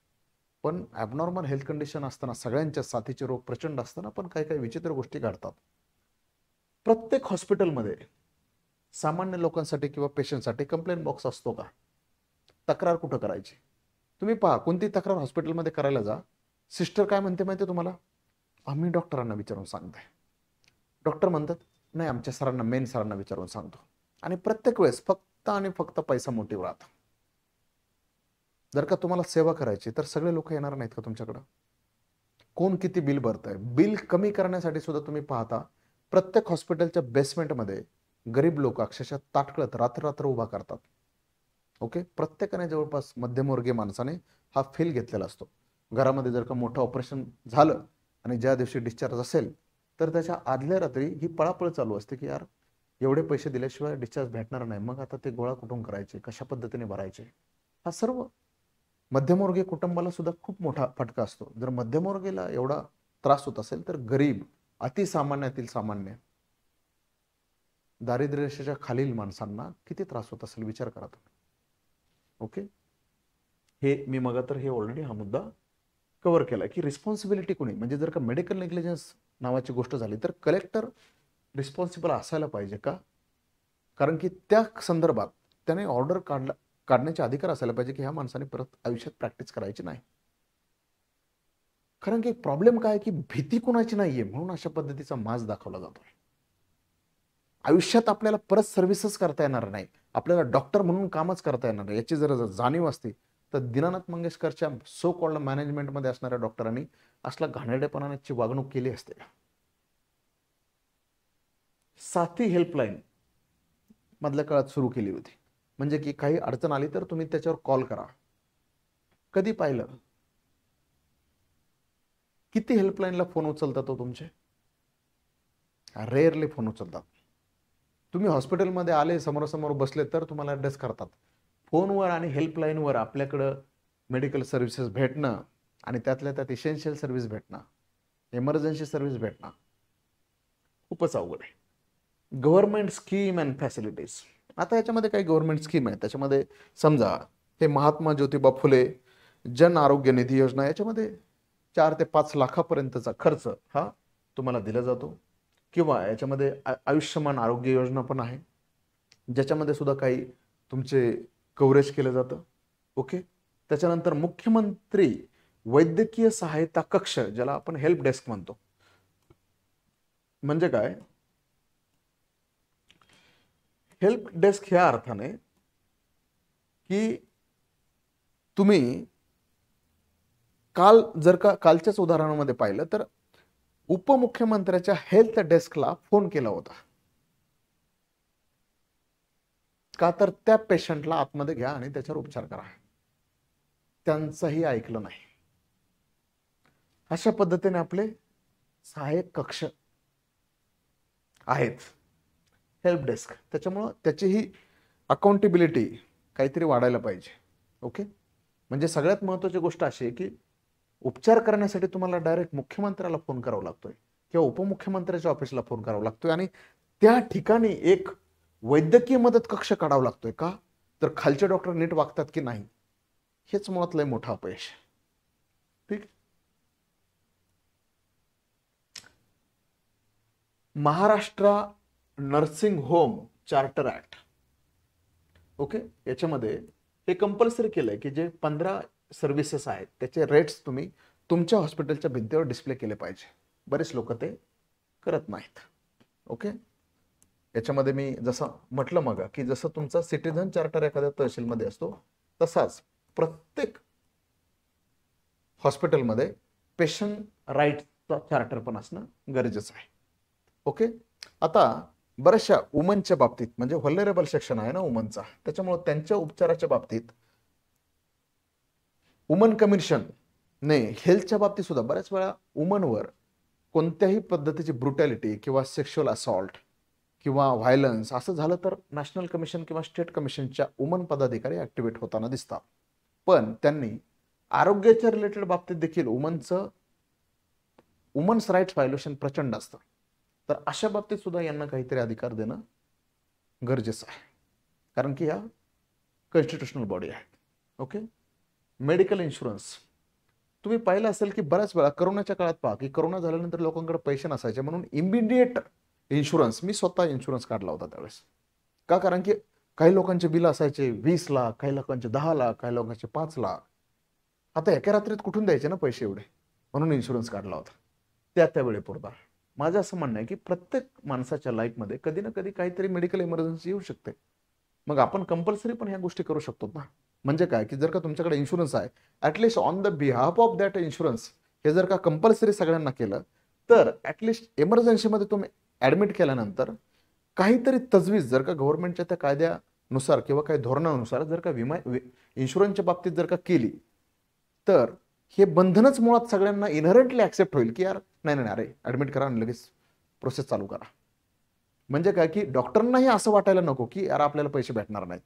[SPEAKER 1] पण ॲबनॉर्मल हेल्थ कंडिशन असताना सगळ्यांच्या साथीचे रोग प्रचंड असताना पण काही विचित्र गोष्टी घडतात. प्रत्येक हॉस्पिटलमध्ये सामान्य लोकांसाठी किंवा पेशंटसाठी कंप्लेंट बॉक्स असतो का? तक्रार कुठं करायची? तुम्ही पहा, कोणती तक्रार हॉस्पिटलमध्ये करायला जा, सिस्टर काय म्हणते माहिती तुम्हाला? आम्ही डॉक्टरांना विचारून सांगते. डॉक्टर म्हणतात नाही, आमच्या सरांना, मेन सरांना विचारून सांगतो. आणि प्रत्येक वेळेस फक्त आणि फक्त पैसा मोटिव्ह राहतो. जर का तुम्हाला सेवा करायची तर सगळे लोक येणार नाहीत का तुमच्याकडं? कोण किती बिल भरतंय, बिल कमी करण्यासाठी सुद्धा तुम्ही पाहता प्रत्येक हॉस्पिटलच्या बेसमेंटमध्ये गरीब लोक अक्षरशः ताटकळत रात्र रात्र उभा करतात. ओके, प्रत्येकाने जवळपास मध्यमवर्गीय माणसाने हा फील घेतलेला असतो. घरामध्ये जर का मोठं ऑपरेशन झालं आणि ज्या दिवशी डिस्चार्ज असेल तर त्याच्या आदल्या रात्री ही पळापळ चालू असते की यार एवढे पैसे दिल्याशिवाय डिस्चार्ज भेटणार नाही, मग आता ते गोळा कुठून करायचे, कशा पद्धतीने भरायचे. हा सर्व मध्यमवर्गीय कुटुंबाला सुद्धा खूप मोठा फटका असतो. जर मध्यमवर्गीला एवढा त्रास होत असेल तर गरीब, अतिसामान्यातील सामान्य, दारिद्र्य रेषेच्या खालील माणसांना किती त्रास होत असेल विचार करा तुम्ही. ओके, हे मी मग तर हे ऑलरेडी हा मुद्दा कव्हर केला की रिस्पॉन्सिबिलिटी कोणी, म्हणजे जर का मेडिकल नेग्लिजन्स नावाची गोष्ट झाली तर कलेक्टर रिस्पॉन्सिबल असायला पाहिजे का? कारण की त्या संदर्भात त्याने ऑर्डर काढण्याचे अधिकार असायला पाहिजे की ह्या माणसाने परत आयुष्यात प्रॅक्टिस करायची नाही. कारण की प्रॉब्लेम काय की भीती कोणाची नाहीये म्हणून अशा पद्धतीचा माज दाखवला जातो. आयुष्यात आपल्याला परत सर्व्हिसेस करता येणार नाही, आपल्याला डॉक्टर म्हणून कामच करता येणार नाही याची जर जाणीव असते तर दीनानाथ मंगेशकरच्या सो कॉल्ड मॅनेजमेंटमध्ये असणाऱ्या डॉक्टरांनी असला घाणेरडेपणाची वागणूक केली असते. साथी हेल्पलाईन मधल्या काळात सुरू केली होती, म्हणजे की काही अडचण आली तर तुम्ही त्याच्यावर कॉल करा. कधी पाहिलं? किती हेल्पलाईनला फोन उचलतात तो तुमचे? रेअरली फोन उचलतात. तुम्ही हॉस्पिटलमध्ये आले, समोरासमोर बसले तर तुम्हाला ॲड्रेस करतात. फोनवर आणि हेल्पलाईनवर आपल्याकडं मेडिकल सर्व्हिसेस भेटणं आणि त्यातल्या त्यात इसेन्शियल सर्व्हिस भेटणं, इमर्जन्सी सर्व्हिस भेटणं खूपच अवघड आहे. Government scheme and facilities. आता याच्यामध्ये काही गव्हर्नमेंट स्कीम आहे, त्याच्यामध्ये समजा हे महात्मा ज्योतिबा फुले जन आरोग्य निधी योजना, याच्यामध्ये 4 ते 5 लाखापर्यंतचा खर्च हा तुम्हाला दिला जातो. किंवा याच्यामध्ये आयुष्यमान आरोग्य योजना पण आहे, ज्याच्यामध्ये सुद्धा काही तुमचे कव्हरेज केलं जातं. ओके, त्याच्यानंतर मुख्यमंत्री वैद्यकीय सहायता कक्ष, ज्याला आपण हेल्प डेस्क म्हणतो. म्हणजे काय? हेल्प डेस्क ह्या अर्थाने की तुम्ही जर का कालच्याच उदाहरणामध्ये पाहिलं तर उपमुख्यमंत्र्याच्या हेल्थ डेस्कला फोन केला होता. का तर त्या पेशंटला आतमध्ये घ्या आणि त्याच्यावर उपचार करा. त्यांचंही ऐकलं नाही. अशा पद्धतीने आपले सहाय्यक कक्ष आहेत, हेल्प डेस्क. त्याच्यामुळं त्याचीही अकाउंटेबिलिटी काहीतरी वाढायला पाहिजे. ओके, म्हणजे सगळ्यात महत्त्वाची गोष्ट अशी आहे की उपचार करण्यासाठी तुम्हाला डायरेक्ट मुख्यमंत्र्याला फोन करावा लागतोय किंवा उपमुख्यमंत्र्याच्या ऑफिसला फोन करावा लागतोय आणि त्या ठिकाणी एक वैद्यकीय मदत कक्ष काढावा लागतोय. का तर खालचे डॉक्टर नीट वागतात की नाही, हेच मुळात लय मोठं अपयश. ठीक. Maharashtra nursing home charter act, okay, याच्यामध्ये हे कंपल्सरी केलंय की जे 15 सर्व्हिसेस आहेत त्याचे रेट्स तुम्ही तुमच्या हॉस्पिटलच्या भिंतीवर डिस्प्ले केले पाहिजे. बरेच लोक ते करत नाहीत. ओके, याच्यामध्ये मी जसं म्हटलं मग की जसं तुमचा सिटीझन चार्टर एखाद्या तहसीलमध्ये असतो तसाच प्रत्येक हॉस्पिटलमध्ये पेशंट राईटचा चार्टर पण असणं गरजेचं आहे. ओके, आता बऱ्याचशा वुमनच्या बाबतीत, म्हणजे व्हलनरेबल सेक्शन आहे ना वुमनचा, त्याच्यामुळे त्यांच्या उपचाराच्या बाबतीत वुमन कमिशन ने हेल्थच्या बाबतीत सुद्धा बऱ्याच वेळा वुमनवर कोणत्याही पद्धतीची ब्रुटॅलिटी किंवा सेक्शुअल असॉल्ट किंवा व्हायलन्स असं झालं तर नॅशनल कमिशन किंवा स्टेट कमिशनच्या वुमन पदाधिकारी ऍक्टिव्हेट होताना दिसतात. पण त्यांनी आरोग्याच्या रिलेटेड बाबतीत देखील वुमन्स राईट्स व्हायोलेशन प्रचंड असतं. तर अशा बाबतीत सुद्धा यांना काहीतरी अधिकार देणं गरजेचं आहे, कारण की या कॉन्स्टिट्युशनल बॉडी आहेत. ओके, मेडिकल इन्शुरन्स तुम्ही पाहिलं असेल की बऱ्याच वेळा करोनाच्या काळात पहा की करोना झाल्यानंतर लोकांकडे पैसे नसायचे म्हणून इमिडिएट इन्शुरन्स, मी स्वतः इन्शुरन्स काढला होता त्यावेळेस. का? कारण की काही लोकांचे बिल असायचे 20 लाख, काही लोकांचे 10 लाख, काही लोकांचे 5 लाख. आता एका रात्रीत कुठून द्यायचे ना पैसे एवढे, म्हणून इन्शुरन्स काढला होता त्या वेळेपुरता. माझं असं म्हणणं आहे की प्रत्येक माणसाच्या लाईफमध्ये कधी ना कधी काहीतरी मेडिकल इमर्जन्सी येऊ शकते. मग आपण कंपल्सरी पण ह्या गोष्टी करू शकतो ना. म्हणजे काय की जर का तुमच्याकडे इन्शुरन्स आहे, at least on the behalf of that insurance हे जर का कंपल्सरी सगळ्यांना केलं, तर ॲटलिस्ट इमर्जन्सीमध्ये तुम्ही ॲडमिट केल्यानंतर काहीतरी तजवीज जर का गव्हर्नमेंटच्या त्या कायद्यानुसार किंवा काही धोरणानुसार जर का इन्शुरन्सच्या बाबतीत जर का केली, तर हे बंधनच मुळात सगळ्यांना इनहरंटली ॲक्सेप्ट होईल की यार नाही नाही अरे ॲडमिट करा आणि लगेच प्रोसेस चालू करा. म्हणजे काय की डॉक्टरांनाही असं वाटायला नको की यार आपल्याला पैसे भेटणार नाहीत.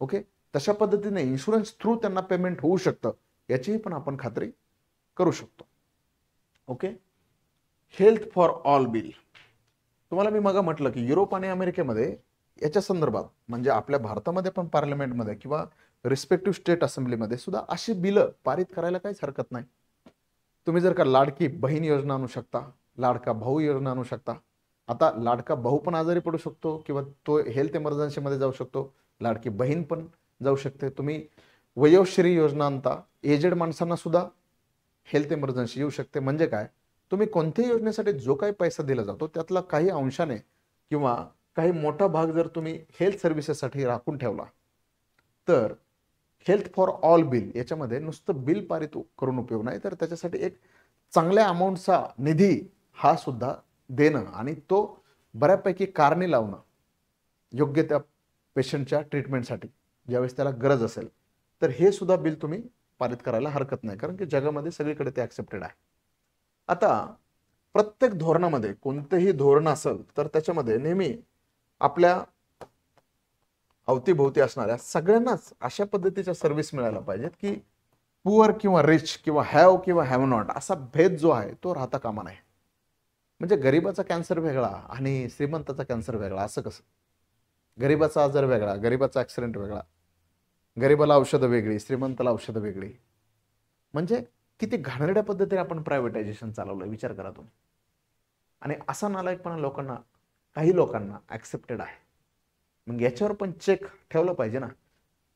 [SPEAKER 1] ओके, तशा पद्धतीने इन्शुरन्स थ्रू त्यांना पेमेंट होऊ शकतं, याचीही पण आपण खात्री करू शकतो. Okay, health for all bill. तुम्हाला मी मग म्हटलं की युरोप आणि अमेरिकेमध्ये याच्या संदर्भात म्हणजे आपल्या भारतामध्ये पण पार्लमेंटमध्ये किंवा रिस्पेक्टिव्ह स्टेट असेंब्लीमध्ये सुद्धा अशी बिलं पारित करायला काहीच हरकत नाही. तुम्ही जर का लाडकी बहीण योजना आणू शकता, लाडका भाऊ योजना आणू शकता. आता लाडका भाऊ पण आजारी पडू शकतो किंवा तो हेल्थ इमर्जन्सीमध्ये जाऊ शकतो, लाडकी बहीण पण जाऊ शकते. तुम्ही वयोश्री योजना आणता, एजेड माणसांना सुद्धा हेल्थ इमर्जन्सी येऊ शकते. म्हणजे काय, तुम्ही कोणत्याही योजनेसाठी जो काही पैसा दिला जातो त्यातला काही अंशाने किंवा काही मोठा भाग जर तुम्ही हेल्थ सर्व्हिसेससाठी राखून ठेवला, तर हेल्थ फॉर ऑल बिल याच्यामध्ये नुसतं बिल पारित करून उपयोग नाही, तर त्याच्यासाठी एक चांगल्या अमाऊंटचा निधी हा सुद्धा देणं आणि तो बऱ्यापैकी कारणी लावणं योग्य त्या पेशंटच्या ट्रीटमेंटसाठी ज्यावेळेस त्याला गरज असेल, तर हे सुद्धा बिल तुम्ही पारित करायला हरकत नाही, कारण की जगामध्ये सगळीकडे ते ॲक्सेप्टेड आहे. आता प्रत्येक धोरणामध्ये कोणतेही धोरण असेल तर त्याच्यामध्ये नेहमी आपल्या अवतीभोवती असणाऱ्या सगळ्यांनाच अशा पद्धतीच्या सर्व्हिस मिळायला पाहिजेत की पुअर किंवा रिच किंवा हॅव नॉट असा भेद जो आहे तो राहता कामा नये. म्हणजे गरीबाचा कॅन्सर वेगळा आणि श्रीमंताचा कॅन्सर वेगळा, असं कसं? गरीबाचा आजार वेगळा, गरीबाचा ॲक्सिडेंट वेगळा, गरीबाला औषधं वेगळी, श्रीमंताला औषधं वेगळी. म्हणजे किती घाणेरड्या पद्धतीने आपण प्रायव्हेटायझेशन चालवलं, विचार करा तुम्ही. आणि असा नालायकपणा लोकांना, काही लोकांना ॲक्सेप्टेड आहे. मग याच्यावर पण चेक ठेवला पाहिजे ना.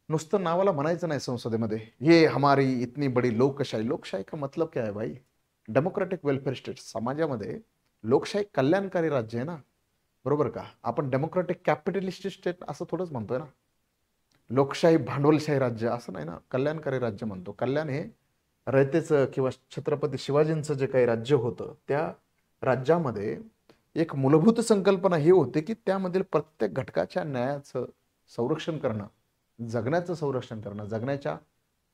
[SPEAKER 1] नुसतं नावाला म्हणायचं नाही संसदेमध्ये ये हमारी इतनी बडी लोकशाही. लोकशाही का मतलब क्या है भाई? Democratic welfare state. समाजामध्ये लोकशाही कल्याणकारी राज्य आहे ना, बरोबर का? आपण डेमोक्रेटिक कॅपिटलिस्टिक स्टेट असं थोडंच म्हणतोय ना. लोकशाही भांडवलशाही राज्य असं नाही ना, कल्याणकारी राज्य म्हणतो. कल्याण हे रयतेचं किंवा छत्रपती शिवाजींचं जे काही राज्य होतं त्या राज्यामध्ये एक मूलभूत संकल्पना ही होती की त्यामधील प्रत्येक घटकाच्या न्यायाचं संरक्षण करणं, जगण्याचं संरक्षण करणं, जगण्याच्या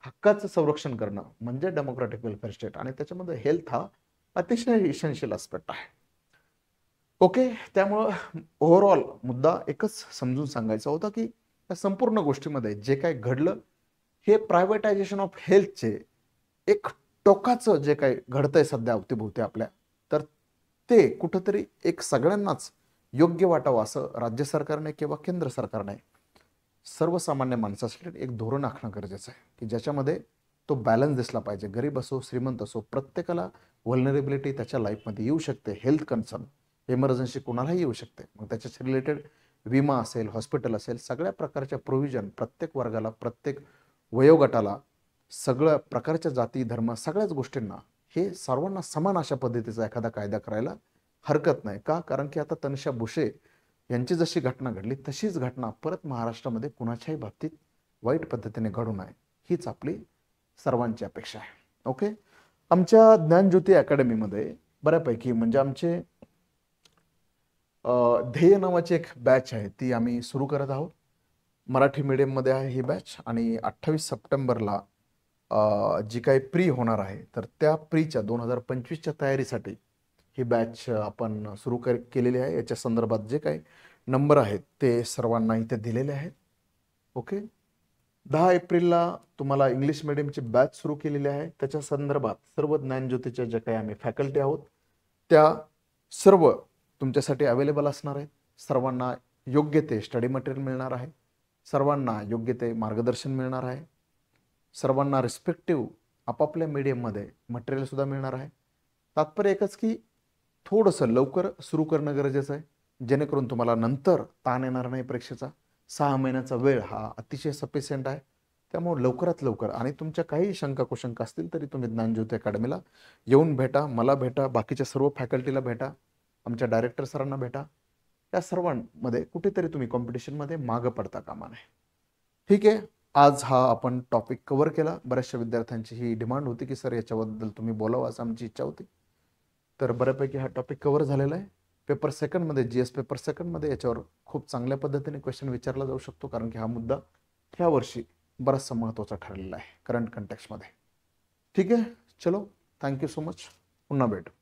[SPEAKER 1] हक्काचं संरक्षण करणं म्हणजे डेमोक्रेटिक वेलफेअर स्टेट. आणि त्याच्यामध्ये हेल्थ हा अतिशय इसेन्शियल ॲस्पेक्ट आहे. ओके, त्यामुळं ओव्हरऑल मुद्दा एकच समजून सांगायचा होता की या संपूर्ण गोष्टीमध्ये जे काही घडलं हे प्रायव्हेटायझेशन ऑफ हेल्थचे एक टोकाचं जे काही घडतंय सध्या अवतीभोवती आपल्या, तर ते कुठंतरी एक सगळ्यांनाच योग्य वाटावं असं राज्य सरकारने किंवा केंद्र सरकारने सर्वसामान्य माणसासाठी एक धोरण आखणं गरजेचं आहे की ज्याच्यामध्ये तो बॅलन्स दिसला पाहिजे. गरीब असो श्रीमंत असो, प्रत्येकाला व्हल्नरेबिलिटी त्याच्या लाईफमध्ये येऊ शकते. हेल्थ कन्सर्न, इमर्जन्सी कोणालाही येऊ शकते. मग त्याच्याशी रिलेटेड विमा असेल, हॉस्पिटल असेल, सगळ्या प्रकारच्या प्रोव्हिजन प्रत्येक वर्गाला, प्रत्येक वयोगटाला, सगळ्या प्रकारच्या जाती धर्म सगळ्याच गोष्टींना हे सर्वांना समान अशा पद्धतीचा एखादा कायदा करायला हरकत नाही. का? कारण की आता तनिषा बुशे यांची जशी घटना घडली तशीच घटना परत महाराष्ट्रामध्ये कुणाच्याही बाबतीत वाईट पद्धतीने घडू नये हीच आपली सर्वांची अपेक्षा आहे. ओके, आमच्या ज्ञानज्योती अकॅडमीमध्ये बऱ्यापैकी म्हणजे आमचे ध्येय नावाची एक बॅच आहे ती आम्ही सुरू करत आहोत. मराठी मीडियममध्ये आहे ही बॅच आणि 28 सप्टेंबरला जी काही प्री होणार आहे तर त्या प्रीच्या 2025च्या तयारीसाठी ही बॅच आपण सुरू केलेली आहे. याच्या संदर्भात जे काही नंबर आहेत ते सर्वांना इथे दिलेले आहेत. ओके, 10 एप्रिलला तुम्हाला इंग्लिश मिडियमची बॅच सुरू केलेली आहे. त्याच्या संदर्भात सर्व ज्ञानज्योतीच्या जे काही आम्ही फॅकल्टी आहोत त्या सर्व तुमच्यासाठी अवेलेबल असणार आहेत. सर्वांना योग्य ते स्टडी मटेरियल मिळणार आहे, सर्वांना योग्य ते मार्गदर्शन मिळणार आहे, सर्वांना रिस्पेक्टिव्ह आपापल्या मीडियममध्ये मटेरियलसुद्धा मिळणार आहे. तात्पर्य एकच की थोडंसं लवकर सुरू करणं गरजेचं आहे जेणेकरून तुम्हाला नंतर ताण येणार नाही परीक्षेचा. 6 महिन्याचा वेळ हा अतिशय सफिशियंट आहे. त्यामुळे लवकरात लवकर, आणि तुमच्या काही शंका कुशंका असतील तरी तुम्ही ज्ञानज्योती अकॅडमीला येऊन भेटा, मला भेटा, बाकीच्या सर्व फॅकल्टीला भेटा, आमच्या डायरेक्टर सरांना भेटा. या सर्वांमध्ये कुठेतरी तुम्ही कॉम्पिटिशनमध्ये मागं पडता कामा नये. ठीक आहे, आज हा आपण टॉपिक कव्हर केला. बऱ्याचशा विद्यार्थ्यांची ही डिमांड होती की सर याच्याबद्दल तुम्ही बोलावं, असं आमची इच्छा होती. तर बऱ्यापैकी हा टॉपिक कव्हर झालेला आहे. पेपर सेकंडमध्ये, GS पेपर सेकंडमध्ये याच्यावर खूप चांगल्या पद्धतीने क्वेश्चन विचारला जाऊ शकतो, कारण की हा मुद्दा ह्या वर्षी बराचसा महत्त्वाचा ठरलेला आहे करंट कंटेक्स्टमध्ये. ठीक आहे, चलो, थँक्यू सो मच. पुन्हा भेटू.